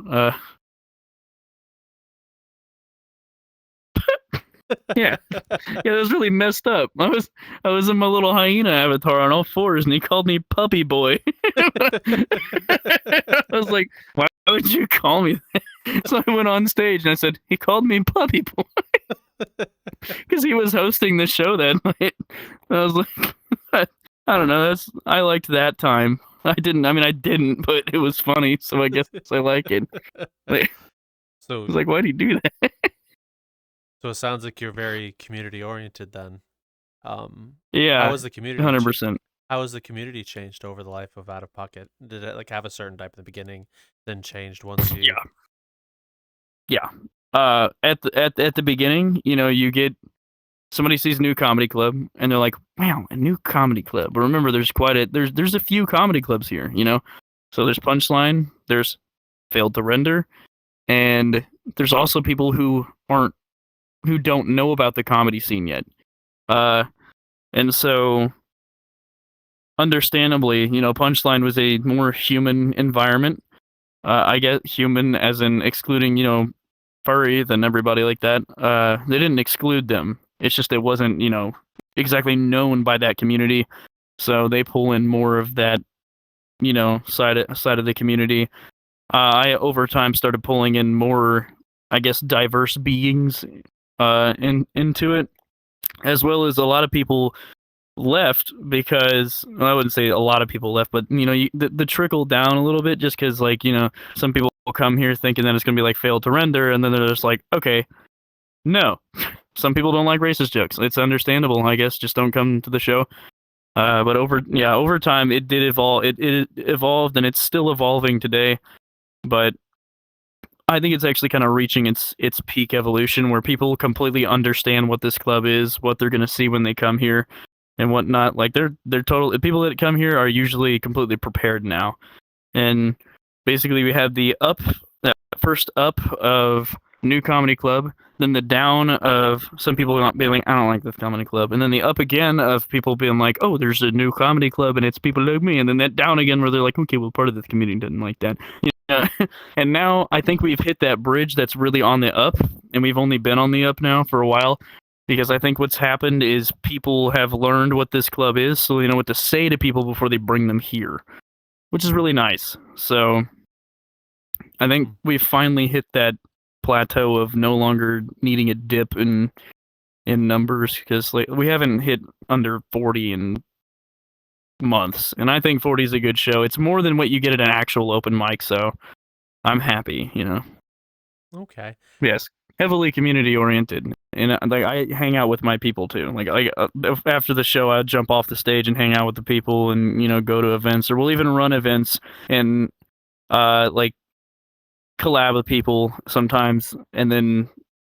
S1: Yeah, it was really messed up. I was in my little hyena avatar on all fours, and he called me Puppy Boy. I was like, "Why would you call me that?" So I went on stage and I said, "He called me Puppy Boy," because he was hosting the show that night. I was like, I don't know. I liked that time. I didn't, but it was funny, so I guess I like it. So I was like, why do you do that?
S2: So it sounds like you're very community oriented then.
S1: Yeah,
S2: how was the community?
S1: 100%.
S2: How has the community changed over the life of Out of Pocket? Did it have a certain type in the beginning, then changed once you?
S1: Yeah. At the beginning, you get somebody sees a new comedy club and they're like, "Wow, a new comedy club." But remember, there's a few comedy clubs here, So there's Punchline, there's failed to render, and there's also people who don't know about the comedy scene yet. And so understandably, Punchline was a more human environment. I get human as in excluding, furry than everybody like that. They didn't exclude them. It's just it wasn't, exactly known by that community. So they pull in more of that, side of the community. I over time started pulling in more, I guess, diverse beings into it, as well as a lot of people left because, well, I wouldn't say a lot of people left, but the trickle down a little bit, just because some people will come here thinking that it's gonna be like failed to render, and then they're just like, okay, no. Some people don't like racist jokes. It's understandable, I guess. Just don't come to the show. But over time, it did evolve. It evolved, and it's still evolving today. But I think it's actually kind of reaching its peak evolution, where people completely understand what this club is, what they're gonna see when they come here, and whatnot. Like they're total people that come here are usually completely prepared now. And basically, we have the first up of new comedy club, then the down of some people not being like, I don't like this comedy club, and then the up again of people being like, oh, there's a new comedy club and it's people like me, and then that down again where they're like, okay, well, part of the community didn't like that. And now I think we've hit that bridge that's really on the up, and we've only been on the up now for a while, because I think what's happened is people have learned what this club is, so they know what to say to people before they bring them here, which is really nice. So I think we've finally hit that plateau of no longer needing a dip in numbers, because we haven't hit under 40 in months, and I think 40 is a good show. It's more than what you get at an actual open mic, so I'm happy.
S2: Okay.
S1: Yes, heavily community oriented, and I hang out with my people too. After the show, I'd jump off the stage and hang out with the people, and go to events, or we'll even run events and collab with people sometimes. And then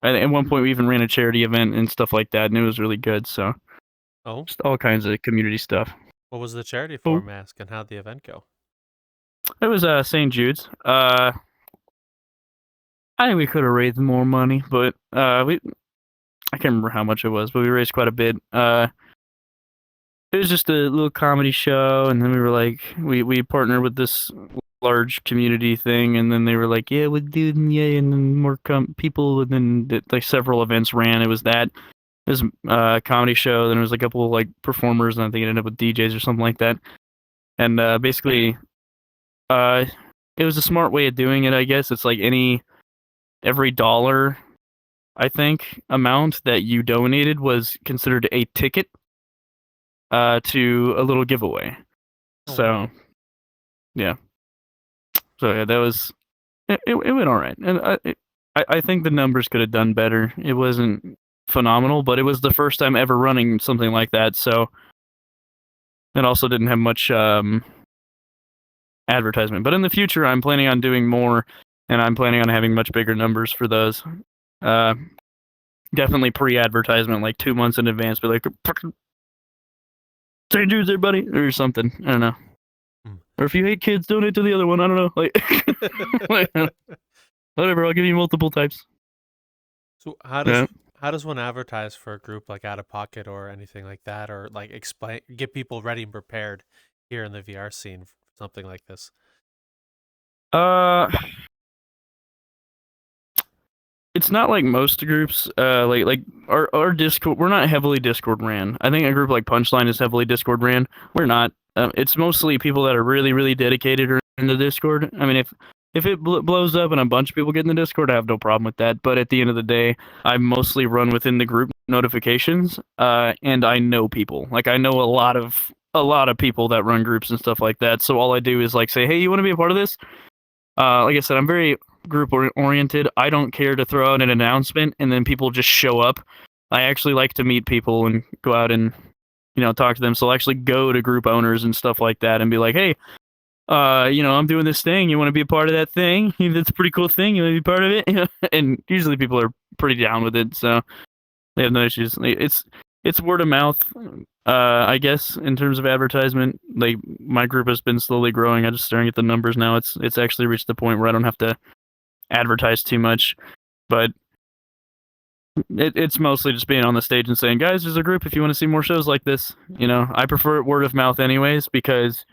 S1: at one point we even ran a charity event and stuff like that, and it was really good. So just all kinds of community stuff.
S2: What was the charity for, Mask, and how'd the event go?
S1: It was St. Jude's. I think we could have raised more money, but I can't remember how much it was, but we raised quite a bit. It was just a little comedy show, and then we were like, we partnered with this large community thing, and then they were like, yeah, we'll do, yeah, and then more people, and then several events ran. It was a comedy show, then it was a couple of performers, and I think it ended up with DJs or something like that. And basically, it was a smart way of doing it, I guess. It's like every dollar, I think, amount that you donated was considered a ticket to a little giveaway. So, yeah. So yeah, that was it went all right, and I think the numbers could have done better. It wasn't phenomenal, but it was the first time ever running something like that, so it also didn't have much advertisement. But in the future, I'm planning on doing more, and I'm planning on having much bigger numbers for those. Definitely pre-advertisement, like 2 months in advance, but St. Jude's, everybody, or something. I don't know. Or if you hate kids, donate to the other one. I don't know. Whatever. I'll give you multiple types.
S2: So how does one advertise for a group like Out of Pocket or anything like that, or get people ready and prepared here in the VR scene for something like this?
S1: It's not like most groups. Like our Discord, we're not heavily Discord ran. I think a group like Punchline is heavily Discord ran. We're not. It's mostly people that are really, really dedicated or in the Discord. I mean, if it blows up and a bunch of people get in the Discord, I have no problem with that. But at the end of the day, I mostly run within the group notifications, and I know people. Like, I know a lot of people that run groups and stuff like that. So all I do is say, hey, you want to be a part of this? Like I said, I'm very group oriented. I don't care to throw out an announcement and then people just show up. I actually like to meet people and go out and talk to them. So I'll actually go to group owners and stuff like that and be like, hey, I'm doing this thing. You want to be a part of that thing? That's a pretty cool thing. You want to be part of it? And usually people are pretty down with it, so they have no issues. It's word of mouth I guess in terms of advertisement, like my group has been slowly growing. I'm just staring at the numbers now. It's actually reached the point where I don't have to advertise too much, but it's mostly just being on the stage and saying, guys, there's a group if you want to see more shows like this. You know, I prefer word of mouth anyways, because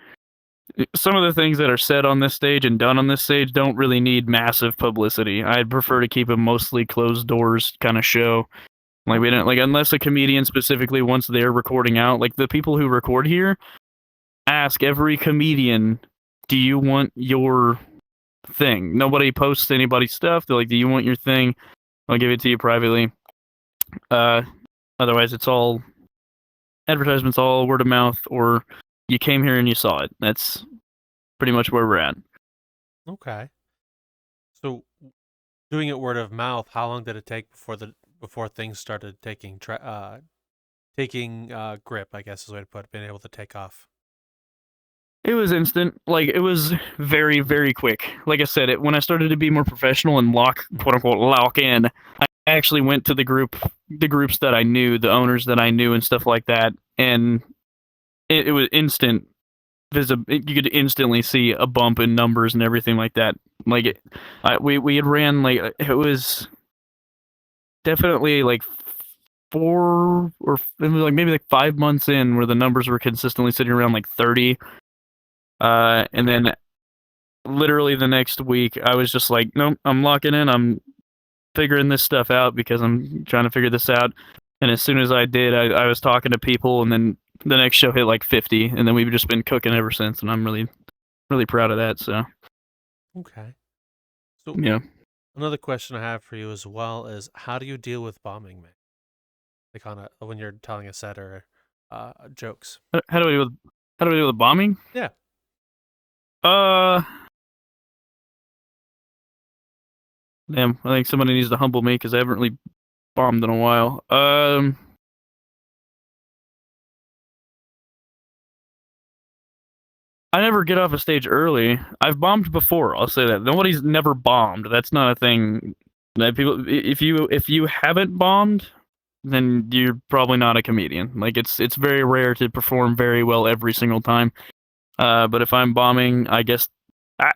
S1: some of the things that are said on this stage and done on this stage don't really need massive publicity. I'd prefer to keep a mostly closed doors kind of show. Like we don't, like, unless a comedian specifically wants their recording out, like the people who record here ask every comedian, do you want your thing? Nobody posts anybody's stuff. They're like, do you want your thing? I'll give it to you privately. Otherwise it's all advertisements, all word of mouth, or you came here and you saw it. That's pretty much where we're at.
S2: Okay. So doing it word of mouth, how long did it take before things started taking grip, I guess is the way to put it, being able to take off?
S1: It was instant. Like, it was very, very quick. Like I said, when I started to be more professional and quote unquote, lock in, I actually went to the groups that I knew, the owners that I knew and stuff like that. And it was instant. You could instantly see a bump in numbers and everything like that. Like, we had ran, like, it was definitely like 4 or like maybe like 5 months in where the numbers were consistently sitting around like 30. And then literally the next week, I was just like, nope, I'm locking in. I'm figuring this stuff out because I'm trying to figure this out. And as soon as I did, I was talking to people, and then the next show hit like 50, and then we've just been cooking ever since. And I'm really, really proud of that. So,
S2: okay. So
S1: yeah.
S2: Another question I have for you as well is, how do you deal with bombing, man? Like when you're telling a set or jokes.
S1: How do I deal with bombing?
S2: Yeah.
S1: Damn, I think somebody needs to humble me because I haven't really bombed in a while. I never get off a stage early. I've bombed before. I'll say that. Nobody's never bombed. That's not a thing. That people, if you haven't bombed, then you're probably not a comedian. Like, it's very rare to perform very well every single time. But if I'm bombing, I guess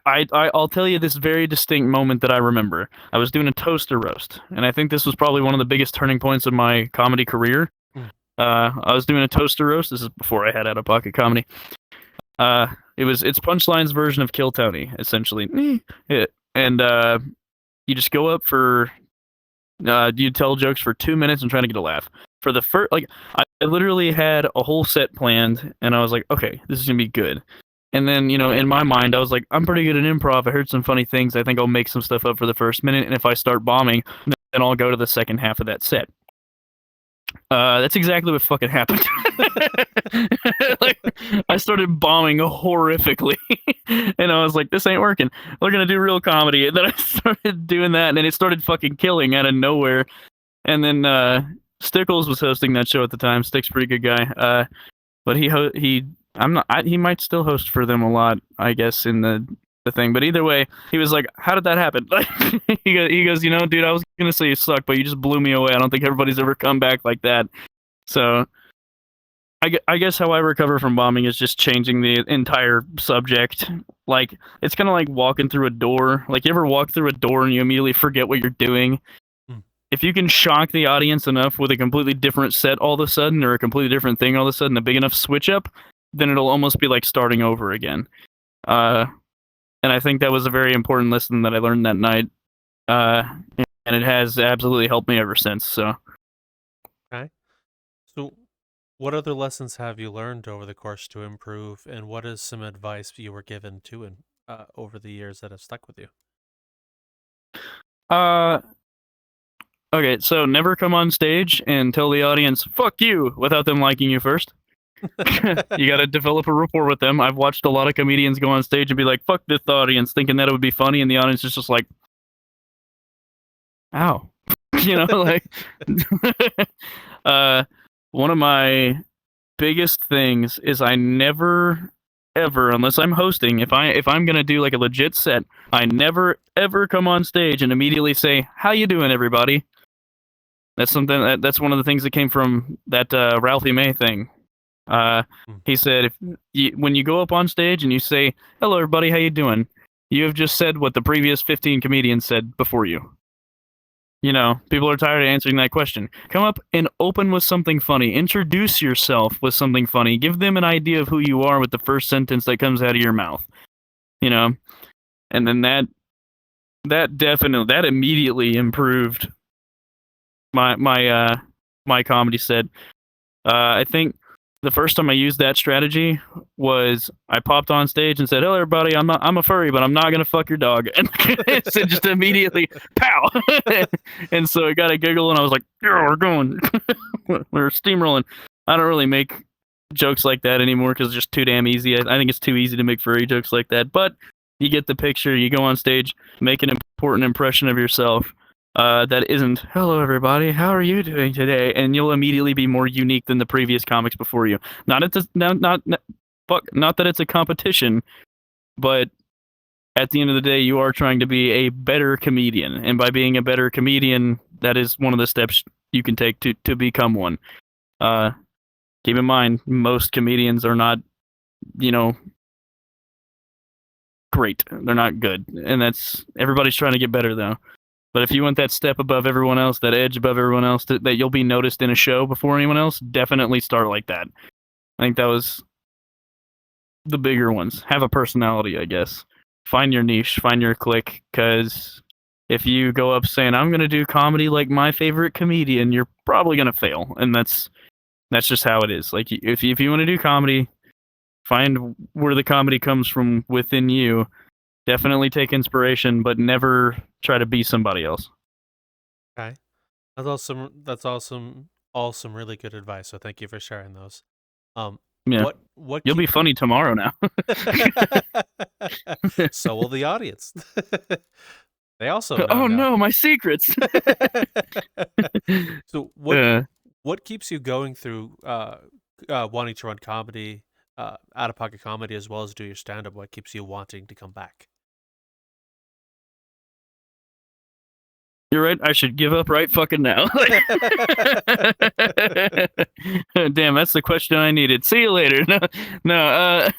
S1: I'll tell you this very distinct moment that I remember. I was doing a toaster roast, and I think this was probably one of the biggest turning points of my comedy career. I was doing a toaster roast. This is before I had out-of-pocket comedy. It's Punchline's version of Kill Tony, essentially. And you just go up for you tell jokes for 2 minutes and trying to get a laugh. For the first, like, I literally had a whole set planned, and I was like, okay, this is gonna be good. And then, in my mind, I was like, I'm pretty good at improv. I heard some funny things. I think I'll make some stuff up for the first minute, and if I start bombing, then I'll go to the second half of that set. That's exactly what fucking happened. Like, I started bombing horrifically, and I was like, this ain't working. We're gonna do real comedy. And then I started doing that, and then it started fucking killing out of nowhere. And then Stickles was hosting that show at the time. Stick's a pretty good guy. But he might still host for them a lot, I guess, in the thing. But either way, he was like, how did that happen? he goes, dude, I was gonna say you suck, but you just blew me away. I don't think everybody's ever come back like that. So I guess how I recover from bombing is just changing the entire subject. Like, it's kind of like walking through a door. Like, you ever walk through a door and you immediately forget what you're doing? If you can shock the audience enough with a completely different set all of a sudden, or a completely different thing all of a sudden, a big enough switch up, then it'll almost be like starting over again. And I think that was a very important lesson that I learned that night. And it has absolutely helped me ever since. So.
S2: Okay. So what other lessons have you learned over the course to improve, and what is some advice you were given over the years that have stuck with you?
S1: Okay, so never come on stage and tell the audience, fuck you, without them liking you first. You gotta develop a rapport with them. I've watched a lot of comedians go on stage and be like, fuck this audience, thinking that it would be funny, and the audience is just like, ow. Like, one of my biggest things is I never ever, unless I'm hosting, if I'm gonna do like a legit set, I never ever come on stage and immediately say, how you doing, everybody? That's one of the things that came from that Ralphie May thing. He said, when you go up on stage and you say, "Hello, everybody, how you doing?" You have just said what the previous 15 comedians said before you. You know, people are tired of answering that question. Come up and open with something funny. Introduce yourself with something funny. Give them an idea of who you are with the first sentence that comes out of your mouth. You know, and then that immediately improved my comedy set. I think the first time I used that strategy was I popped on stage and said, "Hello, everybody. I'm a furry, but I'm not gonna fuck your dog." And so just immediately, pow! And so it got a giggle, and I was like, "Yeah, we're going, we're steamrolling." I don't really make jokes like that anymore because it's just too damn easy. I think it's too easy to make furry jokes like that. But you get the picture. You go on stage, make an important impression of yourself. That isn't, "Hello, everybody. How are you doing today?" And you'll immediately be more unique than the previous comics before you. Not that it's a competition, but at the end of the day, you are trying to be a better comedian, and by being a better comedian, that is one of the steps you can take to become one. Keep in mind, most comedians are not, great. They're not good, and everybody's trying to get better though. But if you want that step above everyone else, that edge above everyone else, that you'll be noticed in a show before anyone else, definitely start like that. I think that was the bigger ones. Have a personality, I guess. Find your niche, find your clique, because if you go up saying, "I'm going to do comedy like my favorite comedian," you're probably going to fail. And that's just how it is. Like, if you want to do comedy, find where the comedy comes from within you. Definitely take inspiration, but never try to be somebody else.
S2: Okay. That's awesome. All some really good advice. So thank you for sharing those.
S1: Yeah.
S2: What
S1: You'll be funny tomorrow now.
S2: So will the audience. They also know
S1: Oh
S2: now.
S1: no, my secrets.
S2: So what keeps you going through wanting to run comedy, out of pocket comedy as well as do your stand up? What keeps you wanting to come back?
S1: You're right. I should give up right fucking now. Damn, that's the question I needed. See you later. No.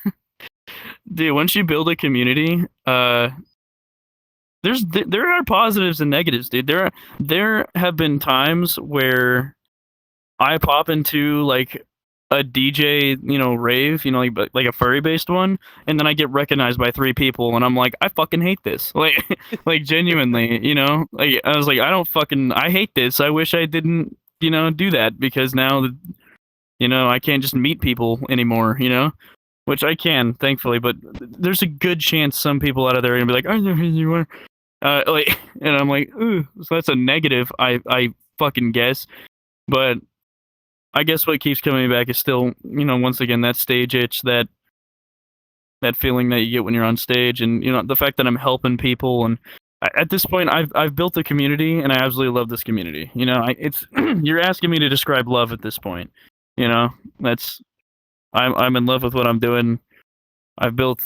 S1: Dude, once you build a community, there are positives and negatives, dude. There have been times where I pop into like a DJ, rave, like a furry based one, and then I get recognized by 3 people, and I'm like, I fucking hate this. Like genuinely, like I was like, I hate this. I wish I didn't, do that because now, I can't just meet people anymore, which I can, thankfully, but there's a good chance some people out of there are gonna be like, I know who you are, and I'm like, ooh, so that's a negative, I fucking guess, but I guess what keeps coming back is still, once again, that stage itch, that feeling that you get when you're on stage, and the fact that I'm helping people, and at this point, I've built a community, and I absolutely love this community. It's you're asking me to describe love at this point. That's I'm in love with what I'm doing. I've built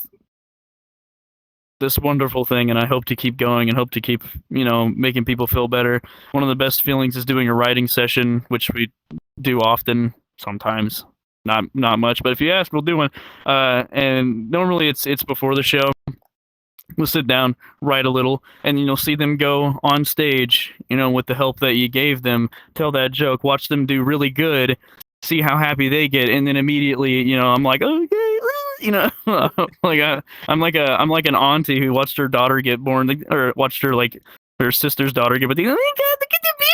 S1: this wonderful thing, and I hope to keep going and hope to keep making people feel better. One of the best feelings is doing a writing session, which we do often, sometimes not much, but if you ask, we'll do one. And normally it's before the show. We'll sit down, write a little, and you'll see them go on stage, with the help that you gave them, tell that joke, watch them do really good, see how happy they get, and then immediately, I'm like, okay, I'm like an auntie who watched her daughter get born, or watched her her sister's daughter get born. Oh my god, look at the baby!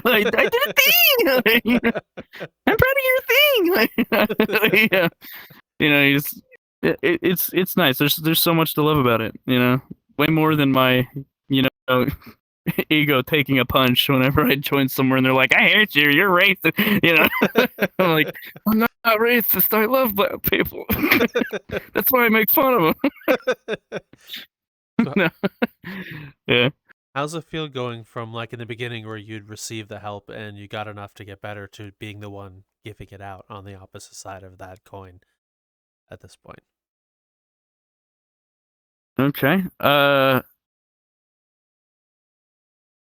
S1: I did a thing. I'm proud of your thing. Yeah. You just it's nice. There's so much to love about it. Way more than my ego taking a punch whenever I join somewhere and they're like, "I hate you. You're racist." I'm like, I'm not racist. I love black people. That's why I make fun of them. No. Yeah.
S2: How's it feel going from like in the beginning where you'd receive the help and you got enough to get better to being the one giving it out on the opposite side of that coin at this point?
S1: Okay.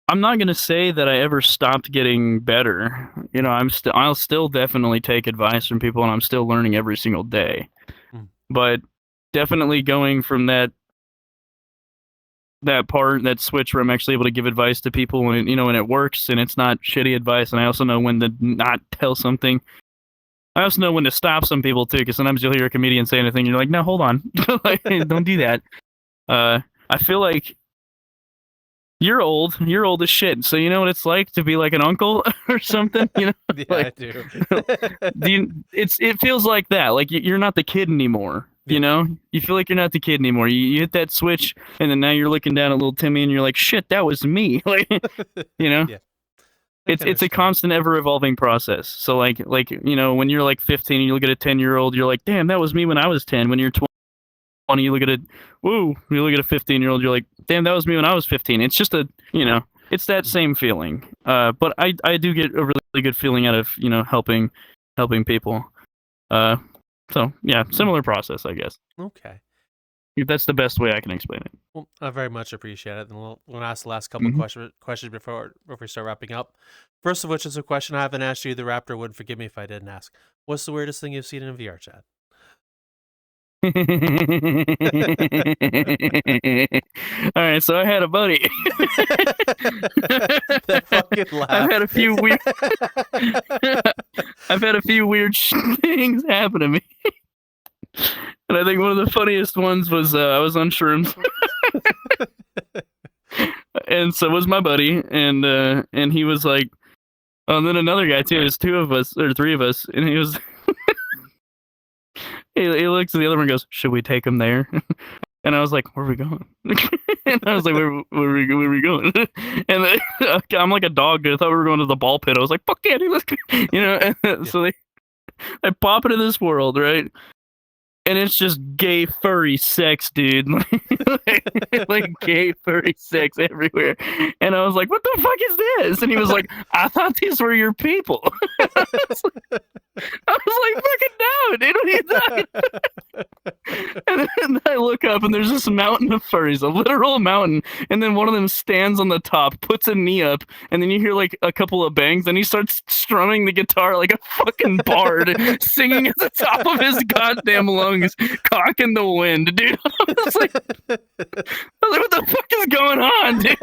S1: I'm not gonna say that I ever stopped getting better. You know, I'll still definitely take advice from people, and I'm still learning every single day.
S2: Mm.
S1: But definitely going from that switch where I'm actually able to give advice to people when it works and it's not shitty advice, and I also know when to not tell something. I also know when to stop some people too, because sometimes you'll hear a comedian say anything, and you're like, no, hold on, like, don't do that. I feel like you're old as shit, so you know what it's like to be like an uncle or something, you know?
S2: Yeah,
S1: like,
S2: I do.
S1: it feels like that. Like you're not the kid anymore.
S2: Yeah.
S1: You know, you feel like you're not the kid anymore. You hit that switch, and then now you're looking down at little Timmy, and you're like, "Shit, that was me." Like, you know,
S2: Yeah.
S1: it's a
S2: understand.
S1: constant, ever evolving process. So like when you're like 15, and you look at a 10-year-old, you're like, "Damn, that was me when I was 10." When you're 20, you look at you look at a 15-year-old, you're like, "Damn, that was me when I was 15." It's just it's that same feeling. But I do get a really good feeling out of helping people. So yeah, similar process, I guess.
S2: Okay.
S1: That's the best way I can explain it.
S2: Well, I very much appreciate it. And we'll ask the last couple questions before we start wrapping up. First of which is a question I haven't asked you. The Raptor would forgive me if I didn't ask. What's the weirdest thing you've seen in VRChat?
S1: All right, so I had a buddy.
S2: That fucking laugh.
S1: I've had a few weird things happen to me. And I think one of the funniest ones was I was on shrooms. And so was my buddy, and he was like, and then another guy too. There's two of us or three of us, and he was he looks at the other one and goes, "Should we take him there?" And I was like, "Where are we going?" And I was like, where are we going?" And I'm like a dog, dude. I thought we were going to the ball pit. I was like, "Fuck yeah, dude, let's go." And so they pop into this world, right? And it's just gay furry sex, dude. Like gay furry sex everywhere. And I was like, "What the fuck is this?" And he was like, "I thought these were your people." I was like, "Fucking no, dude, what are you talking about?" And then I look up, and there's this mountain of furries, a literal mountain. And then one of them stands on the top, puts a knee up, and then you hear like a couple of bangs, and he starts strumming the guitar like a fucking bard, singing at the top of his goddamn lungs, cock in the wind, dude. I was like, what the fuck is going on, dude?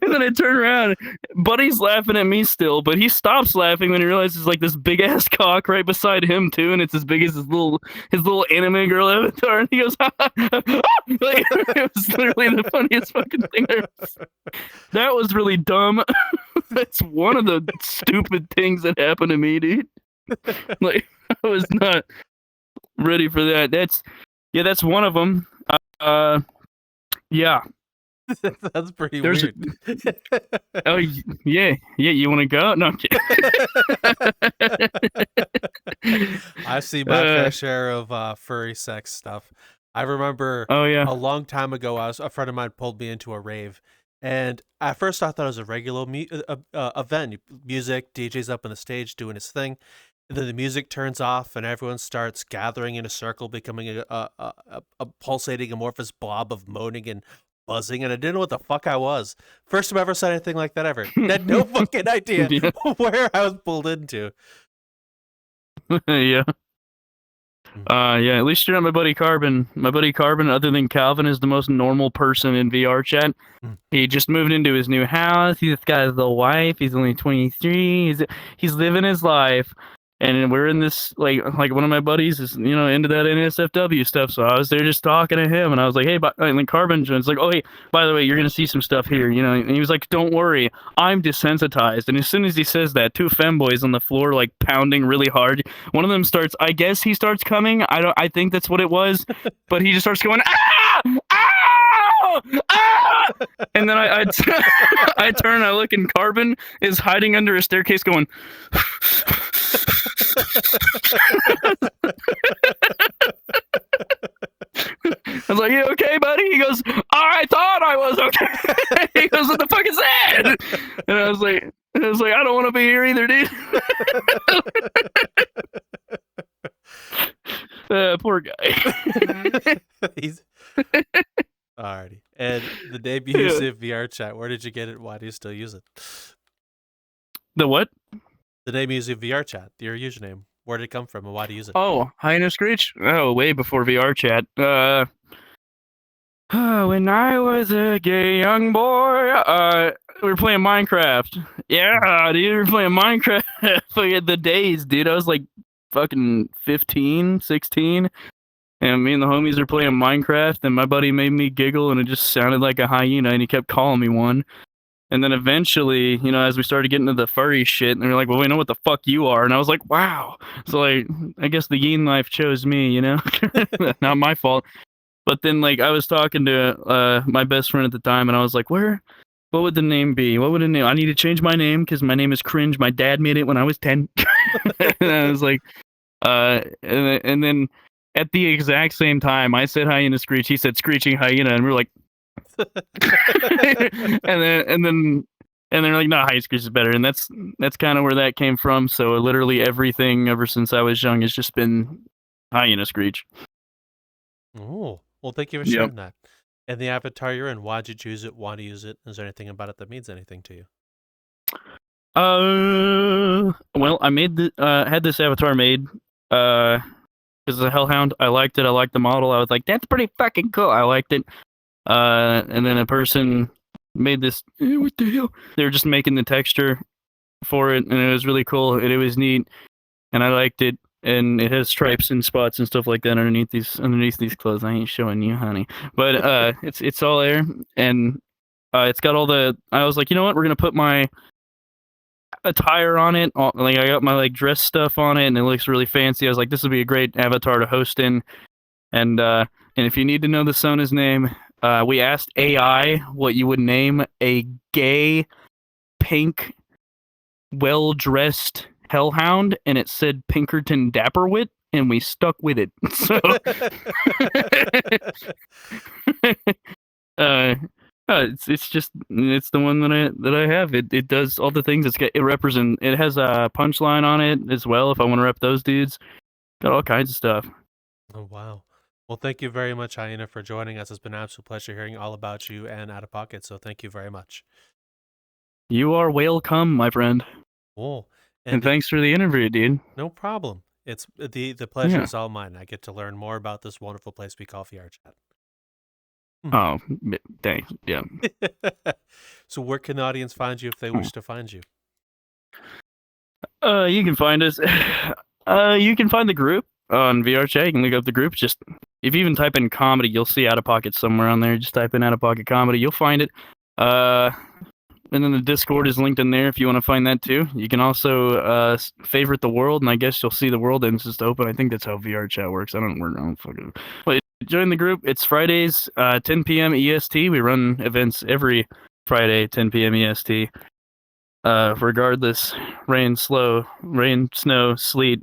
S1: And then I turn around, Buddy's laughing at me still, but he stops laughing when he realizes like this big ass cock right beside him too, and it's as big as his little anime girl avatar, and he goes, like, it was literally the funniest fucking thing I ever seen. That was really dumb. That's one of the stupid things that happened to me, dude. Like, I was not ready for that. That's one of them. Yeah.
S2: That's pretty weird.
S1: Oh yeah. You want to go? No, I'm kidding.
S2: I've seen my fair share of furry sex stuff. I remember a long time ago, a friend of mine pulled me into a rave, and at first I thought it was a regular event, music, DJ's up on the stage doing his thing, and then the music turns off and everyone starts gathering in a circle, becoming a pulsating amorphous blob of moaning and buzzing, and I didn't know what the fuck I was. First time I ever said anything like that ever. I had no fucking idea where I was pulled into.
S1: Yeah. At least you're not my buddy Carbon. My buddy Carbon, other than Calvin, is the most normal person in VRChat. He just moved into his new house. He's got his little wife. He's only 23. He's living his life. And we're in this, like one of my buddies is, into that NSFW stuff. So I was there just talking to him, and I was like, "Hey," and then Carbon was like, "Oh, hey, by the way, you're going to see some stuff here, And he was like, "Don't worry, I'm desensitized." And as soon as he says that, two femboys on the floor, like pounding really hard. One of them starts, I guess he starts coming. I think that's what it was. But he just starts going, "Ah! Ah! Ah!" And then I turn, I look, and Carbon is hiding under a staircase going, I was like, "You okay, buddy?" He goes, "I thought I was okay." He goes, "What the fuck is that?" And I was like, "I don't want to be here either, dude." Poor guy.
S2: He's alrighty. And The name you use in VRChat, where did you get it? Why do you still use it?
S1: The what?
S2: The name you use in VRChat, your username. Where did it come from and why do you use it?
S1: Oh, HyenaScreech? Oh, way before VRChat. When I was a gay young boy, we were playing Minecraft. Yeah, dude, we were playing Minecraft. Forget the days, dude. I was like fucking 15, 16. And me and the homies are playing Minecraft, and my buddy made me giggle, and it just sounded like a hyena, and he kept calling me one. And then eventually, as we started getting to the furry shit, and they're like, well, we know what the fuck you are. And I was like, wow. So, like, I guess the yin life chose me, Not my fault. But then, like, I was talking to my best friend at the time, and I was like, what would the name be? What would the name? I need to change my name because my name is cringe. My dad made it when I was 10. And I was like, and then at the exact same time, I said HyenaScreech. He said screeching hyena, and we were like, and then they're like, no, HyenaScreech is better, and that's kind of where that came from. So literally everything ever since I was young has just been HyenaScreech.
S2: Oh, well, thank you for sharing that. And the avatar you're in, why'd you choose it? Why do you use it? Is there anything about it that means anything to you?
S1: Well, I made had this avatar made, because it's a hellhound. I liked it. I liked the model. I was like, that's pretty fucking cool. I liked it. And then a person made this. What the hell? They were just making the texture for it, and it was really cool. And it was neat, and I liked it. And it has stripes and spots and stuff like that underneath these clothes. I ain't showing you, honey. But it's all there, and it's got all the. I was like, you know what? We're gonna put my attire on it. Like, I got my like dress stuff on it, and it looks really fancy. I was like, this would be a great avatar to host in. And if you need to know the Sona's name, we asked AI what you would name a gay, pink, well-dressed hellhound, and it said Pinkerton Dapperwit, and we stuck with it. So, it's the one that I have. It does all the things. It has a punchline on it as well. If I want to rep those dudes, got all kinds of stuff.
S2: Oh wow. Well, thank you very much, Hyena, for joining us. It's been an absolute pleasure hearing all about you and Out of Pocket. So thank you very much.
S1: You are welcome, my friend.
S2: Cool.
S1: And thanks for the interview, dude.
S2: No problem. It's the pleasure is all mine. I get to learn more about this wonderful place we call VRChat.
S1: Oh, thanks. Yeah.
S2: So where can the audience find you if they wish to find you?
S1: You can find us. You can find the group on VRChat. You can look up the group. Just if you even type in comedy, you'll see Out of Pocket somewhere on there. Just type in Out of Pocket comedy, you'll find it. And then the Discord is linked in there if you want to find that too. You can also favorite the world, and I guess you'll see the world and it's just open. I think that's how VRChat works. I don't fucking. But join the group. It's Fridays, 10 p.m. EST. We run events every Friday, 10 p.m. EST. Regardless, rain, snow, sleet,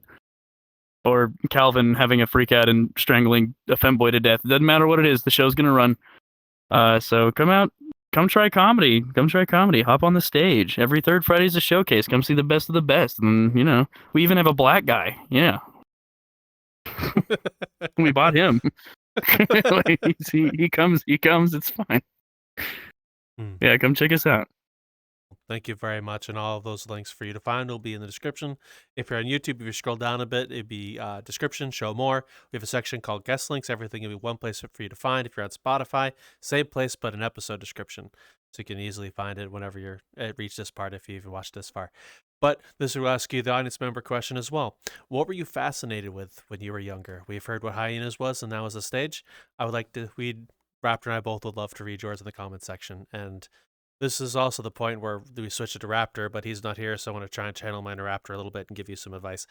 S1: or Calvin having a freak out and strangling a femboy to death. It doesn't matter what it is. The show's gonna run. So come out. Come try comedy. Come try comedy. Hop on the stage. Every third Friday is a showcase. Come see the best of the best. And, we even have a black guy. Yeah. We bought him. Like, he comes. It's fine. Yeah, come check us out.
S2: Thank you very much. And all of those links for you to find will be in the description. If you're on YouTube, if you scroll down a bit, it'd be description, show more. We have a section called guest links. Everything will be one place for you to find. If you're on Spotify, same place, but an episode description. So you can easily find it whenever you're reach this part if you even watched this far. But this will ask you the audience member question as well. What were you fascinated with when you were younger? We've heard what hyenas was, and that was the stage. I would like to, Raptor and I both would love to read yours in the comment section. And this is also the point where we switch it to Raptor, but he's not here, so I want to try and channel my inner Raptor a little bit and give you some advice.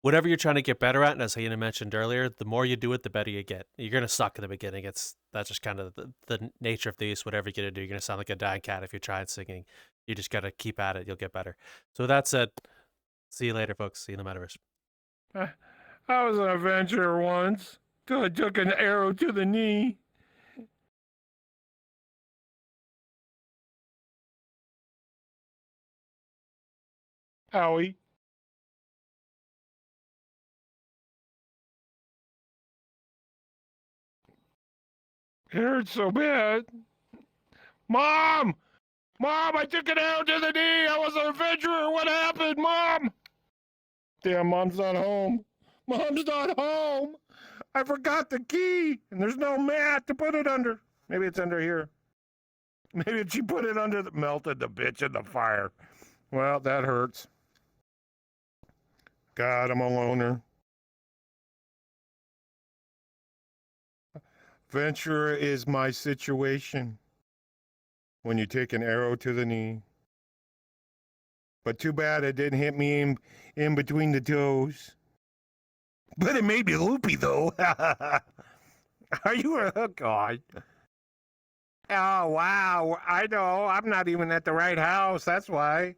S2: Whatever you're trying to get better at, and as Hyena mentioned earlier, the more you do it, the better you get. You're going to suck in the beginning. That's just kind of the nature of these. Whatever you're going to do, you're going to sound like a dying cat if you try singing. You just got to keep at it. You'll get better. So with that said, see you later, folks. See you in the Metaverse.
S3: I was an adventurer once, till I took an arrow to the knee. Owie. It hurts so bad. Mom! Mom, I took an arrow to the knee. I was an adventurer. What happened, Mom? Damn, Mom's not home. Mom's not home. I forgot the key, and there's no mat to put it under. Maybe it's under here. Maybe she put it under melted the bitch in the fire. Well, that hurts. God, I'm a loner. Venturer is my situation when you take an arrow to the knee. But too bad it didn't hit me in between the toes. But it made me loopy, though. Are you a hook on? Oh, wow. I know. I'm not even at the right house. That's why.